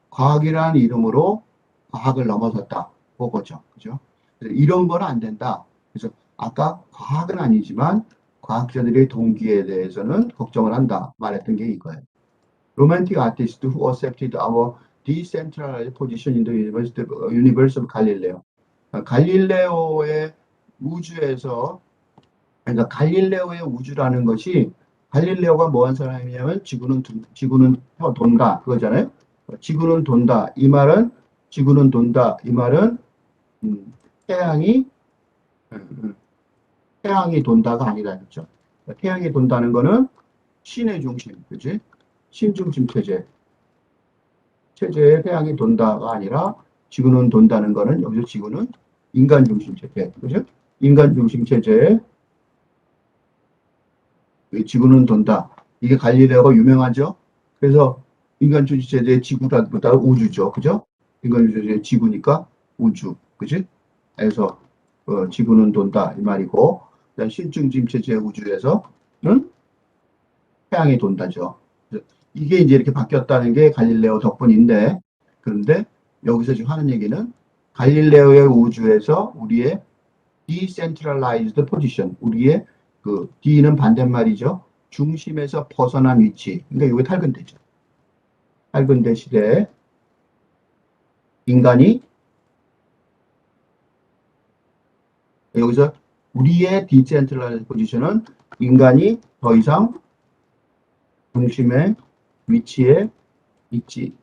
과학이라는 이름으로 과학을 넘어섰다 그거죠. 그죠? 이런 거는 안 된다. 그래서 아까 과학은 아니지만 과학자들의 동기에 대해서는 걱정을 한다 말했던 게 이거예요. Romantic artist who accepted our decentralized position in the universe of Galileo. 갈릴레오의 우주에서 그러니까 갈릴레오의 우주라는 것이 갈릴레오가 뭐 한 사람이냐면 지구는 돈다 그거잖아요. 지구는 돈다 이 말은 지구는 돈다 이 말은 태양이 태양이 돈다가 아니다 그렇죠. 태양이 돈다는 거는 신의 중심 그지 신중심 체제에 태양이 돈다가 아니라 지구는 돈다는 거는 여기서 지구는 인간 중심 체제 그죠 인간 중심 체제에 지구는 돈다. 이게 갈릴레오가 유명하죠. 그래서 인간 중심 체제의 지구라기보다 우주죠. 그죠? 인간 중심 체제의 지구니까 우주. 그지? 그래서 지구는 돈다 이 말이고 신중심 체제의 우주에서는 태양이 돈다죠. 이게 이제 이렇게 바뀌었다는 게 갈릴레오 덕분인데 그런데 여기서 지금 하는 얘기는 갈릴레오의 우주에서 우리의 decentralized position 우리의 그 D는 반대말이죠. 중심에서 벗어난 위치. 그러니까 이게 탈근대죠. 탈근대 시대에 인간이 여기서 우리의 디센트럴라이즈 포지션은 인간이 더 이상 중심의 위치에 있지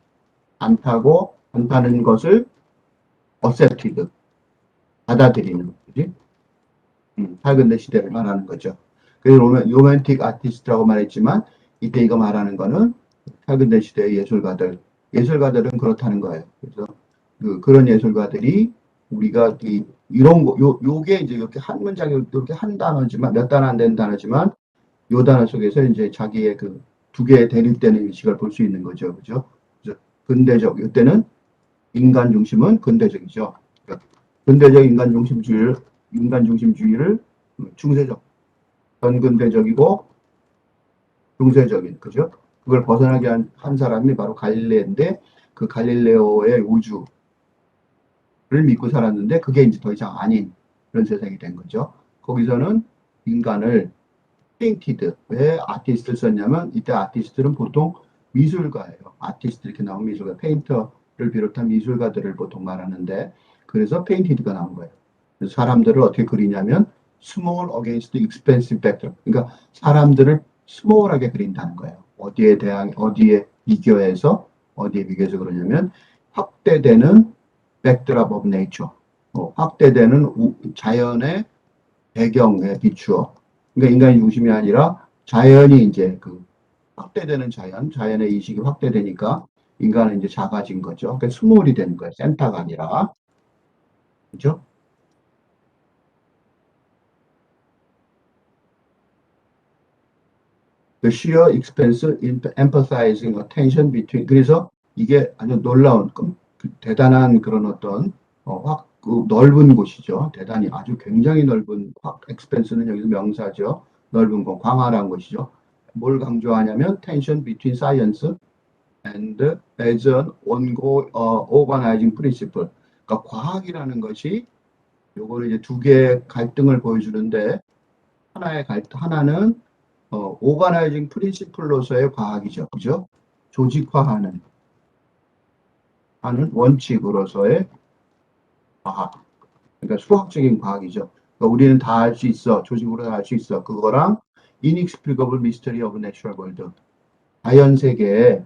않다는 것을 accepted 받아들이는 거지. 탈근대 시대를 말하는 거죠. 그래서 로맨틱 아티스트라고 말했지만 이때 이거 말하는 거는 탈근대 시대의 예술가들은 그렇다는 거예요. 그래서 그런 예술가들이 우리가 이런 거 요게 이제 이렇게 한 문장에 이렇게 한 단어지만 몇 단어 안 되는 단어지만 요 단어 속에서 이제 자기의 그 두 개의 대립되는 의식을 볼 수 있는 거죠. 그죠? 그래서 근대적 이때는 인간 중심은 근대적이죠. 그러니까 근대적 인간 중심주의를 중세적 전근대적이고 중세적인 그죠? 그걸 벗어나게 한 사람이 바로 갈릴레오인데 그 갈릴레오의 우주를 믿고 살았는데 그게 이제 더 이상 아닌 그런 세상이 된 거죠. 거기서는 인간을 페인티드 왜 아티스트를 썼냐면 이때 아티스트는 보통 미술가예요. 아티스트 이렇게 나온 미술가 페인터를 비롯한 미술가들을 보통 말하는데 그래서 페인티드가 나온 거예요. 그래서 사람들을 어떻게 그리냐면 small against expensive backdrop. 그러니까 사람들을 스몰하게 그린다는 거예요. 어디에 비교해서 그러냐면 확대되는 backdrop of nature. 확대되는 자연의 배경에 비추어. 그러니까 인간의 중심이 아니라 자연이 이제 그 확대되는 자연의 이식이 확대되니까 인간은 이제 작아진 거죠. 그러니까 스몰이 되는 거예요. 센터가 아니라. 그죠? The sheer expense in emphasizing attention between 그래서 이게 아주 놀라운 대단한 그런 어떤 넓은 곳이죠. 대단히 아주 굉장히 넓은 expense는 여기서 명사죠. 넓은 곳, 광활한 곳이죠. 뭘 강조하냐면 tension between science and as an organizing principle. 그러니까 과학이라는 것이 요거는 이제 두 개의 갈등을 보여주는데 하나는 오가나이징 프린시플로서의 과학이죠. 그죠? 조직화하는 원칙으로서의 과학. 그러니까 수학적인 과학이죠. 그러니까 우리는 다 할 수 있어. 조직으로 다 할 수 있어. 그거랑 inexplicable mystery of natural world. 자연 세계의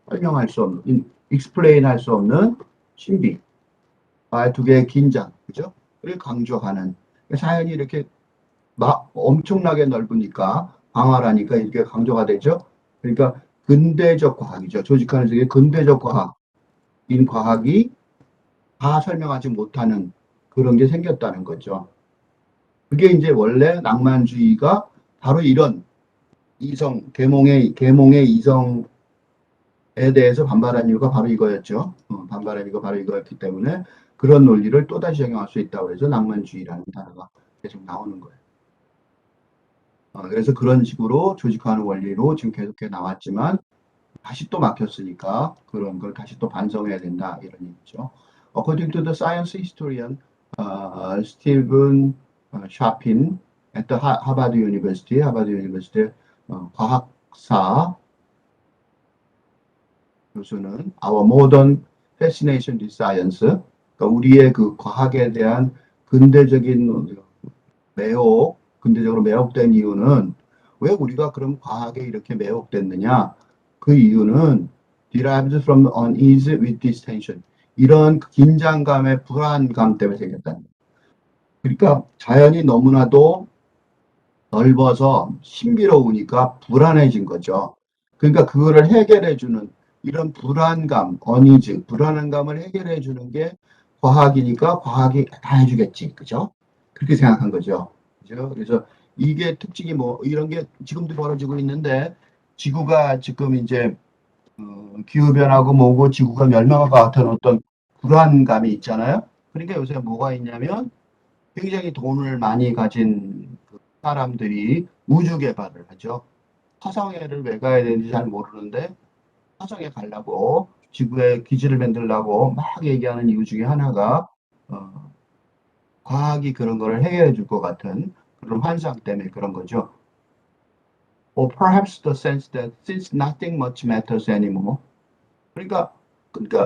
설명할 수 없는, explain 할 수 없는 신비. 두 개의 긴장, 그죠? 를 강조하는. 자연이 이렇게 엄청나게 넓으니까, 광활하니까 이렇게 강조가 되죠? 그러니까 근대적 과학이죠. 조직하는 세계 근대적 과학인 과학이 다 설명하지 못하는 그런 게 생겼다는 거죠. 그게 이제 원래 낭만주의가 바로 이런 계몽의 이성에 대해서 반발한 이유가 바로 이거였죠. 반발한 이유가 바로 이거였기 때문에 그런 논리를 또다시 적용할 수 있다고 해서 낭만주의라는 단어가 계속 나오는 거예요. 그래서 그런 식으로 조직화하는 원리로 지금 계속해 나왔지만 다시 또 막혔으니까 그런 걸 다시 또 반성해야 된다 이런 얘기죠. According to the science historian Stephen Shapin at the 하버드 유니버시티 과학사 교수는 Our modern fascination with science, 그러니까 우리의 그 과학에 대한 근대적인 근대적으로 매혹된 이유는 왜 우리가 그럼 과학에 이렇게 매혹됐느냐? 그 이유는 derived from unease with this tension. 이런 긴장감의 불안감 때문에 생겼다. 그러니까 자연이 너무나도 넓어서 신비로우니까 불안해진 거죠. 그러니까 그거를 해결해주는 이런 불안감, 어니즈, 불안감을 해결해주는 게 과학이니까 과학이 다 해주겠지. 그죠? 그렇게 생각한 거죠. 그죠? 그래서 이게 특징이 뭐 이런 게 지금도 벌어지고 있는데 지구가 지금 이제 기후변화고 뭐고 지구가 멸망할 것 같은 어떤 불안감이 있잖아요. 그러니까 요새 뭐가 있냐면 굉장히 돈을 많이 가진 그 사람들이 우주 개발을 하죠. 화성에를 왜 가야 되는지 잘 모르는데 화성에 가려고 지구에 기지를 만들려고 막 얘기하는 이유 중에 하나가 어, 과학이 그런 거를 해결해 줄 것 같은 그런 환상 때문에 그런 거죠. Or perhaps the sense that since nothing much matters anymore. 그러니까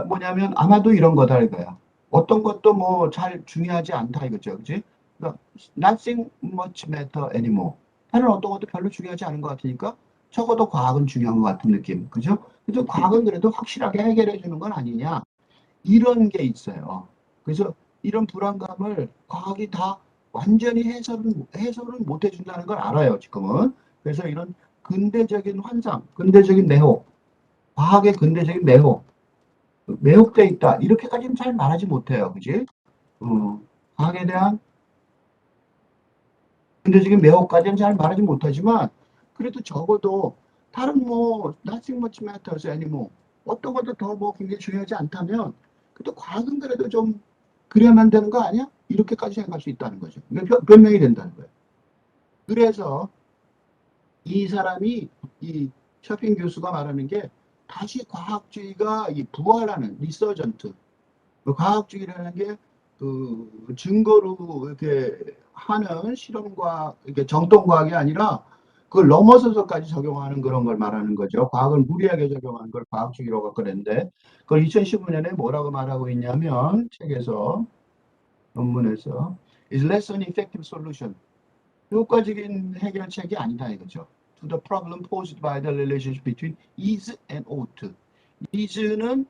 뭐냐면 아마도 이런 거다 이거야. 어떤 것도 뭐 잘 중요하지 않다 이거죠, 그지? 그러니까 nothing much matter anymore. 다른 어떤 것도 별로 중요하지 않은 것 같으니까 적어도 과학은 중요한 것 같은 느낌, 그죠? 그래서 과학은 그래도 확실하게 해결해 주는 건 아니냐 이런 게 있어요. 그래서 이런 불안감을 과학이 다 완전히 해설은 못 해준다는 걸 알아요, 지금은. 그래서 이런 근대적인 환상, 근대적인 내혹, 과학의 근대적인 내혹 매혹돼 있다. 이렇게까지는 잘 말하지 못해요. 그지? 과학에 대한 근대적인 매혹까지는 잘 말하지 못하지만, 그래도 적어도 다른 뭐, nothing much matters anymore. 어떤 것도 더 뭐 굉장히 중요하지 않다면, 그래도 과학은 그래도 좀 그래야만 되는 거 아니야? 이렇게까지 생각할 수 있다는 거죠. 그러니까 변명이 된다는 거예요. 그래서 이 사람이, 이 셔핑 교수가 말하는 게, 다시 과학주의가 부활하는 리서전트, 과학주의라는 게 그 증거로 이렇게 하는 실험과 이게 정통과학이 아니라 그걸 넘어서서까지 적용하는 그런 걸 말하는 거죠. 과학을 무리하게 적용하는 걸 과학주의라고 그랬는데 그걸 2015년에 뭐라고 말하고 있냐면 책에서 논문에서 is less an effective solution. 효과적인 해결책이 아니다 이거죠. To the problem posed by the relationship between is and ought. is는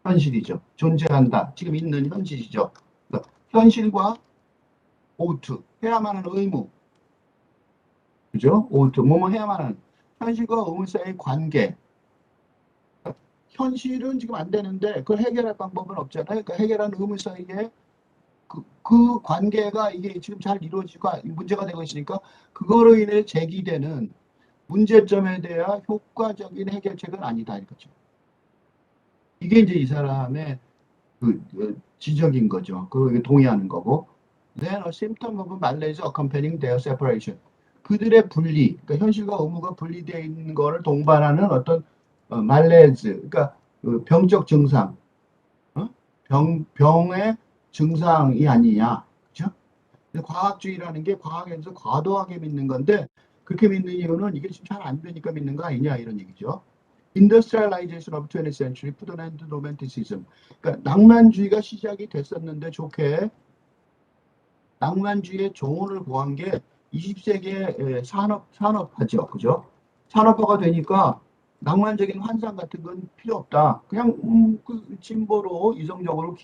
현실이죠. 존재한다. 지금 있는 현실이죠. 그러니까 현실과 ought, 해야만 하는 의무. 그죠? ought, 뭐뭐 해야만 하는. 현실과 의무 사이의 관계. 그러니까 현실은 지금 안 되는데 그걸 해결할 방법은 없잖아요. 그러니까 해결하는 의무 사이에 그 관계가 이게 지금 잘 이루어지고 문제가 되고 있으니까 그거로 인해 제기되는 문제점에 대한 효과적인 해결책은 아니다. 이거죠. 이게 이제 이 사람의 지적인 거죠. 그거 동의하는 거고. Then a symptom of malaise accompanying their separation. 그들의 분리, 그러니까 현실과 의무가 분리되어 있는 거를 동반하는 어떤 말레즈, 그러니까 그 병적 증상, 어? 병의 증상이 아니냐, 그렇죠? 과학주의라는 게 과학에서 과도하게 믿는 건데 그렇게 믿는 이유는 이게 지금 잘 안 되니까 믿는 거 아니냐 이런 얘기죠. Industrialization of 20th century put an end to romanticism. 그러니까 낭만주의가 시작이 됐었는데 좋게 낭만주의의 종언을 구한 게 20세기의 산업화죠. 그죠? 산업화가 되니까 낭만적인 환상 같은 건 필요 없다. 그냥 그 진보로 이성적으로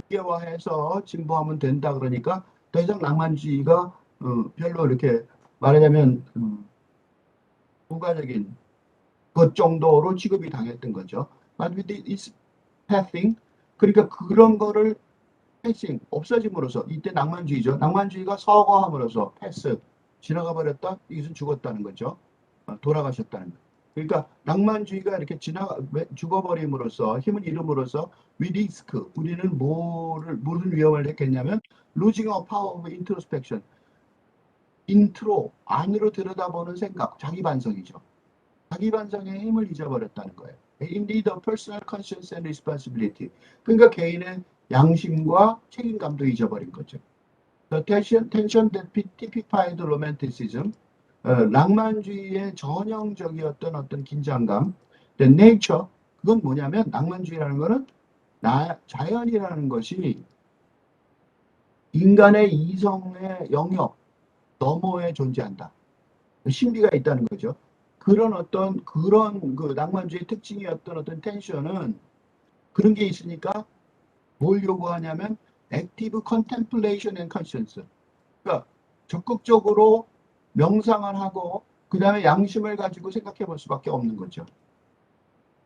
기계화해서 진보하면 된다 그러니까 더 이상 낭만주의가 별로 이렇게 말하자면 부가적인 것 정도로 취급이 당했던 거죠. But with its passing, 그러니까 그런 거를 패싱, 없어짐으로써, 이때 낭만주의죠. 낭만주의가 서거함으로써 패스, 지나가 버렸다? 이것은 죽었다는 거죠. 돌아가셨다는 거. 그러니까 낭만주의가 이렇게 죽어버림으로써 힘을 잃음으로써 위리스크 우리는 무슨 위험을 했겠냐면 losing our power of introspection 인트로 안으로 들여다보는 생각 자기 반성이죠. 자기 반성의 힘을 잊어버렸다는 거예요. Indeed, the personal conscience and responsibility. 그러니까 개인의 양심과 책임감도 잊어버린 거죠. The tension that typified romanticism. 낭만주의의 전형적이었던 어떤 긴장감, the nature, 그건 뭐냐면 낭만주의라는 거는 자연이라는 것이 인간의 이성의 영역 너머에 존재한다. 신비가 있다는 거죠. 그런 그 낭만주의 특징이었던 어떤 텐션은 그런 게 있으니까 뭘 요구하냐면 active contemplation and conscience. 그러니까 적극적으로 명상을 하고 그 다음에 양심을 가지고 생각해 볼 수밖에 없는 거죠.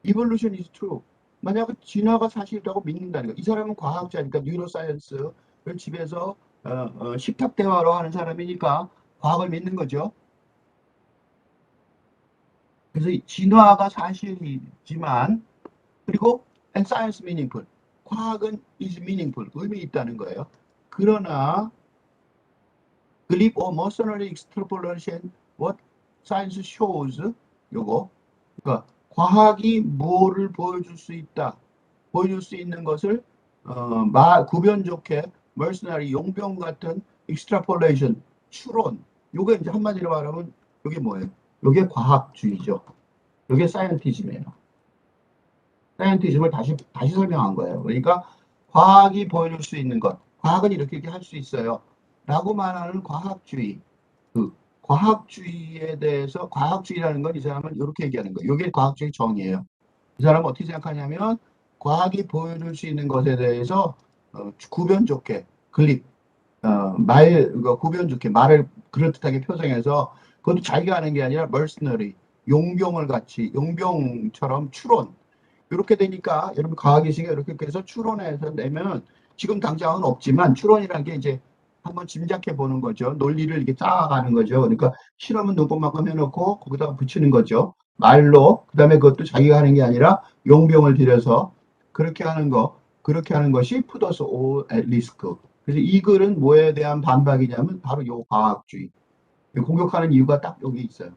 Evolution is true. 만약 진화가 사실이라고 믿는다는 거. 이 사람은 과학자니까 뉴로사이언스를 집에서 식탁 대화로 하는 사람이니까 과학을 믿는 거죠. 그래서 진화가 사실이지만 그리고 and science meaningful. 과학은 is meaningful. 의미 있다는 거예요. 그러나 belief or mercenary extrapolation what science shows 요거 그러니까 과학이 뭐를 보여줄 수 있다 보여줄 수 있는 것을 구변 좋게 mercenary 용병 같은 extrapolation 추론 요게 이제 한마디로 말하면 요게 뭐예요? 요게 과학주의죠. 요게 사이언티즘이에요. 사이언티즘을 다시 설명한 거예요. 그러니까 과학이 보여줄 수 있는 것 과학은 이렇게 할 수 있어요. 라고 말하는 과학주의. 그 과학주의에 대해서 과학주의라는 건 이 사람은 이렇게 얘기하는 거예요. 이게 과학주의 정의예요. 이 사람은 어떻게 생각하냐면 과학이 보여줄 수 있는 것에 대해서 구변 좋게 글립 구변 좋게 말을 그럴듯하게 표정해서 그것도 자기가 하는 게 아니라 mercenary 용병을 같이 용병처럼 추론 이렇게 되니까 여러분 과학의식에 이렇게 해서 추론해서 내면 지금 당장은 없지만 추론이라는 게 이제 한번 짐작해 보는 거죠. 논리를 이렇게 쌓아가는 거죠. 그러니까 실험은 눈곱만큼 해놓고 거기다가 붙이는 거죠. 말로 그다음에 그것도 자기가 하는 게 아니라 용병을 들여서 그렇게 하는 것이 푸더스 오 리스크. 그래서 이 글은 뭐에 대한 반박이냐면 바로 요 과학주의. 공격하는 이유가 딱 여기 있어요.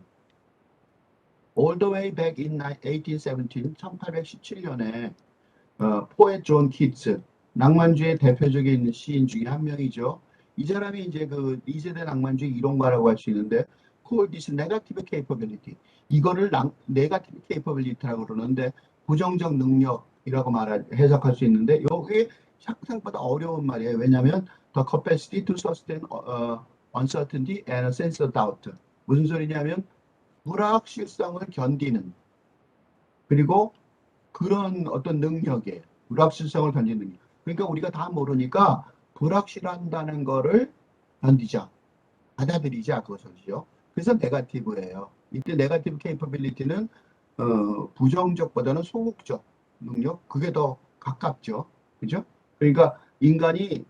All the way back in 1817, 1817년에 포엣 존 키츠, 낭만주의 대표적인 시인 중에 한 명이죠. 이 사람이 이제 그 2세대 낭만주의 이론가라고 할 수 있는데, call this negative capability. 이거를 negative capability라고 그러는데, 부정적 능력이라고 해석할 수 있는데, 이게 생각보다 어려운 말이에요. 왜냐하면 the capacity to sustain uncertainty and a sense of doubt. 무슨 소리냐면 불확실성을 견디는 그리고 그런 어떤 능력에 불확실성을 견디는 능력. 그러니까 우리가 다 모르니까 불확실한다는 거를 견디자, 받아들이자 그것이죠. 그래서 네거티브예요. 이때 네거티브 케이퍼빌리티는 부정적보다는 소극적 능력 그게 더 가깝죠. 그죠? 그러니까 인간이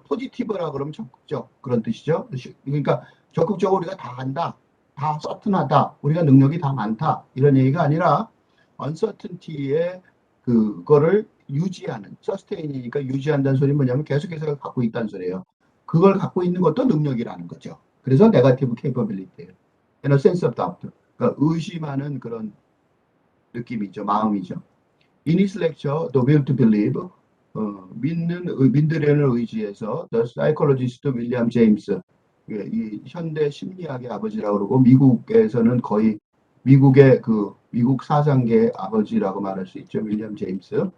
포지티브라 그러면 적극적 그런 뜻이죠. 그러니까 적극적으로 우리가 다 한다. 다 서튼하다. 우리가 능력이 다 많다. 이런 얘기가 아니라 uncertainty의 그거를 유지하는 서스테인이니까 유지한다는 소리는 뭐냐면 계속해서 갖고 있다는 소리예요. 그걸 갖고 있는 것도 능력이라는 거죠. 그래서 네거티브 케이퍼빌리티예요. And a sense of doubt. 그러니까 의심하는 그런 느낌이죠. 마음이죠. In his lecture, The Will to Believe, 믿으려는 의지에서 The Psychologist William James, 이 현대 심리학의 아버지라고 그러고 미국에서는 거의 미국의 미국 사상계의 아버지라고 말할 수 있죠. 윌리엄 제임스.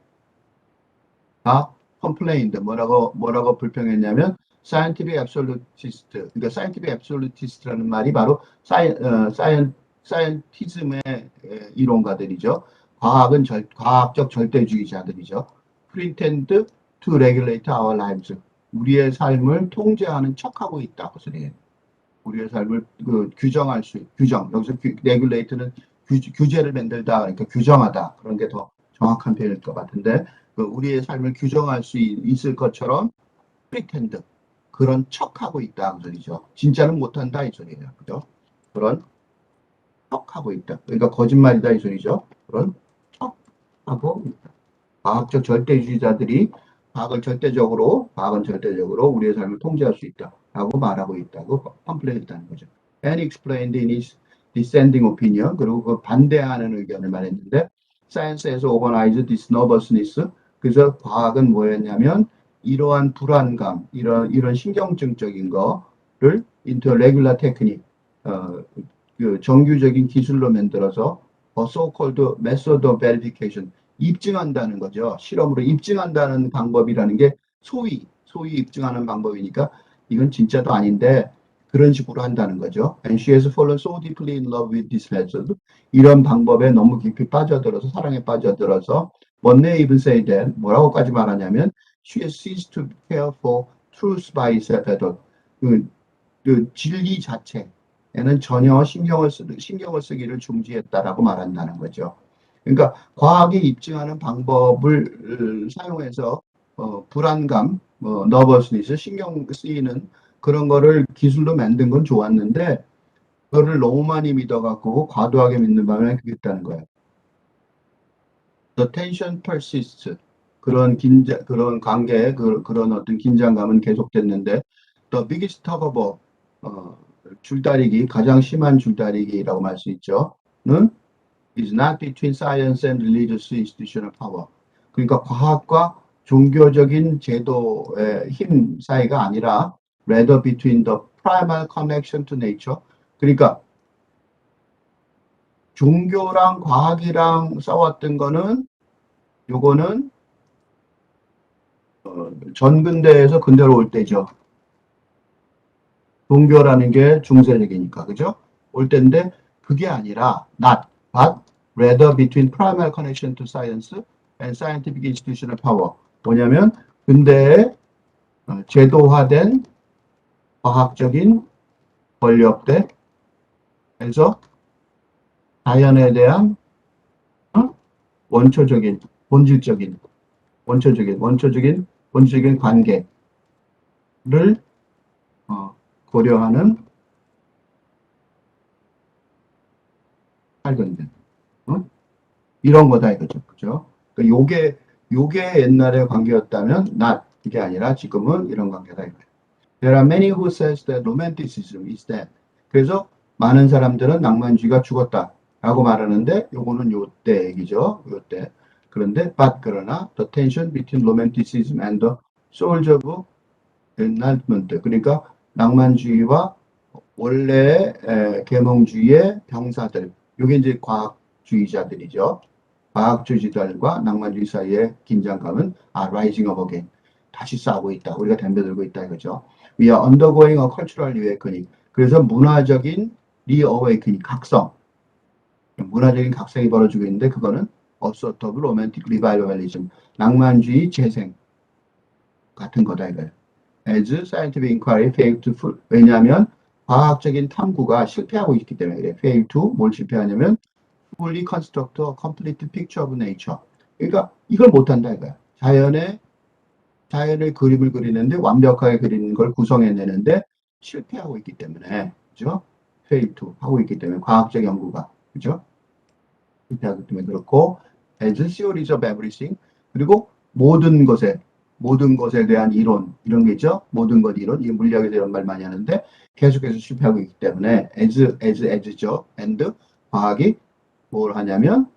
다 complained 뭐라고 불평했냐면 scientific absolutist. 그러니까 scientific absolutist라는 말이 바로 사이언티즘의 이론가들이죠. 과학적 절대주의자들이죠. pretend to regulate our lives. 우리의 삶을 통제하는 척하고 있다. 그 소리예요. 우리의 삶을 규정 여기서 regulate는 규제를 만들다 그러니까 규정하다 그런 게 더 정확한 표현일 것 같은데 우리의 삶을 규정할 수 있을 것처럼 프리텐드 그런 척하고 있다 그 소리죠. 진짜는 못한다 이 소리예요. 그죠? 그런 척하고 있다. 그러니까 거짓말이다 이 소리죠. 그런 척하고 있다. 과학적 절대주의자들이 과학은 절대적으로 우리의 삶을 통제할 수 있다라고 말하고 있다고 팜플렛했다는 거죠. And explained in his dissenting opinion. 그리고 그 반대하는 의견을 말했는데 Science has organized this nervousness. 그래서 과학은 뭐였냐면 이러한 불안감, 이런 신경증적인 거를 into a regular technique, 그 정규적인 기술로 만들어서 so-called method of verification, 입증한다는 거죠. 실험으로 입증한다는 방법이라는 게 소위 입증하는 방법이니까 이건 진짜도 아닌데 그런 식으로 한다는 거죠. And she has fallen so deeply in love with this method. 이런 방법에 너무 깊이 빠져들어서 사랑에 빠져들어서 what they even say that 뭐라고까지 말하냐면 she has ceased to care for truth by itself at all. 그 진리 자체에는 전혀 신경을 쓰기를 중지했다라고 말한다는 거죠. 그러니까 과학이 입증하는 방법을 사용해서 불안감, 너버스니스, 신경 쓰이는 그런 거를 기술로 만든 건 좋았는데 그거를 너무 많이 믿어갖고 과도하게 믿는 바람에 그게 있다는 거예요. The tension persists. 그런 관계, 그런 어떤 긴장감은 계속됐는데 the biggest tug of war, 줄다리기, 가장 심한 줄다리기라고 말 수 있죠. 는 is not between science and religious institutional power. 그러니까 과학과 종교적인 제도의 힘 사이가 아니라 rather between the primal connection to nature. 그러니까 종교랑 과학이랑 싸웠던 거는 요거는 전근대에서 근대로 올 때죠. 종교라는 게 중세적이니까 그죠? 올 때인데 그게 아니라 not but rather between primal connection to science and scientific institutional power. 뭐냐면 근대에 제도화된 과학적인 권력대에서 자연에 대한 원초적인 본질적인 관계를 고려하는 살근된 이런 거다 이거죠. 그죠? 그러니까 요게 옛날의 관계였다면 not 이게 아니라 지금은 이런 관계다 이거예요. There are many who says that romanticism is dead. 그래서 많은 사람들은 낭만주의가 죽었다라고 말하는데 요거는 요때 얘기죠. 요때. 그런데 그러나 the tension between romanticism and the souls of enlightenment. 그러니까 낭만주의와 원래 계몽주의의 병사들. 요게 이제 과학주의자들이죠. 과학주의자들과 낭만주의 사이의 긴장감은 rising up again. 다시 싸우고 있다. 우리가 덤벼들고 있다 이거죠. We are undergoing a cultural reawakening. 그래서 문화적인 reawakening, 문화적인 각성이 벌어지고 있는데 그거는 a sort of romantic revivalism, 낭만주의 재생 같은 거다 이거예요. As scientific inquiry failed to full, 왜냐하면 과학적인 탐구가 실패하고 있기 때문에 그래. Fail to 뭘 실패하냐면 fully construct a complete picture of nature. 그러니까 이걸 못한다 이거야. 자연의 그림을 그리는데 완벽하게 그리는 걸 구성해내는데 실패하고 있기 때문에 그죠? fail to 하고 있기 때문에 과학적 연구가 그죠? 실패하기 때문에 그렇고 as theories of everything 그리고 모든 것에 대한 이론 이런 게 있죠? 모든 것 이론 이 물리학에서 이런 말 많이 하는데 계속해서 실패하고 있기 때문에 as죠. and 과학이 뭘 하냐면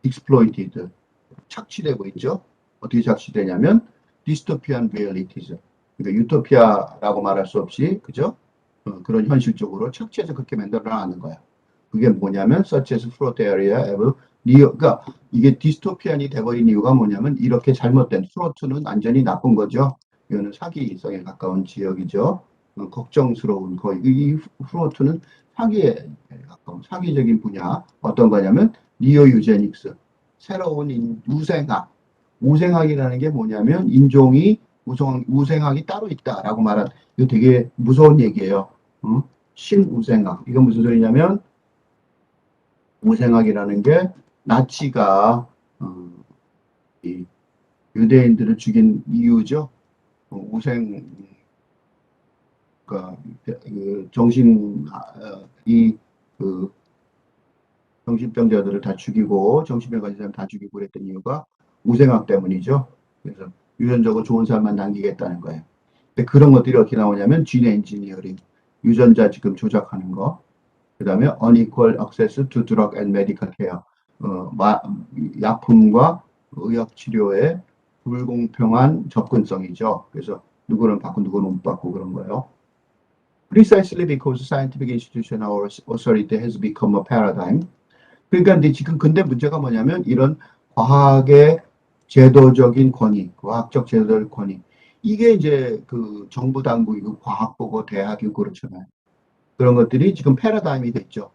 exploited 착취되고 있죠. 어떻게 착취되냐면 dystopian realities. 그러니까 유토피아라고 말할 수 없이 그죠? 그런 현실적으로 착취해서 그렇게 만들어나가는 거야. 그게 뭐냐면 such as float area of 그러니까 이게 디스토피안이 돼버린 이유가 뭐냐면 이렇게 잘못된 플로트는 완전히 나쁜 거죠. 이거는 사기성에 가까운 지역이죠. 걱정스러운 거의 이 플로트는 사기에 가까운 사기적인 분야 어떤 거냐면 니오 유제닉스 새로운 우생학이라는 게 뭐냐면 인종이 우생학이 따로 있다라고 말한 이거 되게 무서운 얘기예요. 신우생학 이건 무슨 소리냐면 우생학이라는 게 나치가 유대인들을 죽인 이유죠. 우생, 그러니까 그 그 정신병자들을 다 죽이고 정신병 가진 사람 다 죽이고 그랬던 이유가 우생학 때문이죠. 그래서 유전적으로 좋은 사람만 남기겠다는 거예요. 근데 그런 것들이 어떻게 나오냐면 진 엔지니어링, 유전자 지금 조작하는 거, 그다음에 unequal access to drug and medical care, 약품과 의학 치료의 불공평한 접근성이죠. 그래서 누구는 받고 누구는 못 받고 그런 거예요. Precisely because scientific institution or authority has become a paradigm. 그러니까 근데 지금 근데 문제가 뭐냐면 이런 과학의 제도적인 권위, 과학적 제도적 권위. 이게 이제 그 정부 당국이고 과학보고 대학이고 그렇잖아요. 그런 것들이 지금 패러다임이 됐죠.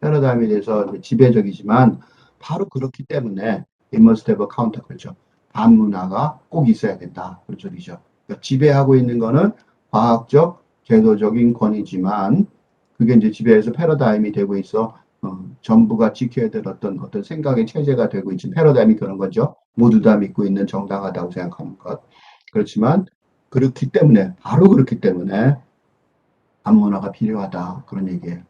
패러다임에 대해서 이제 지배적이지만 바로 그렇기 때문에 it must have a counterculture. 반문화가 꼭 있어야 된다. 그런 소리죠. 그러니까 지배하고 있는 거는 과학적, 제도적인 권위지만 그게 이제 지배해서 패러다임이 되고 있어. 정부가 지켜야 될 어떤 생각의 체제가 되고 있지. 패러다임이 그런 거죠. 모두 다 믿고 있는 정당하다고 생각하는 것. 그렇지만 그렇기 때문에 바로 그렇기 때문에 반문화가 필요하다. 그런 얘기예요.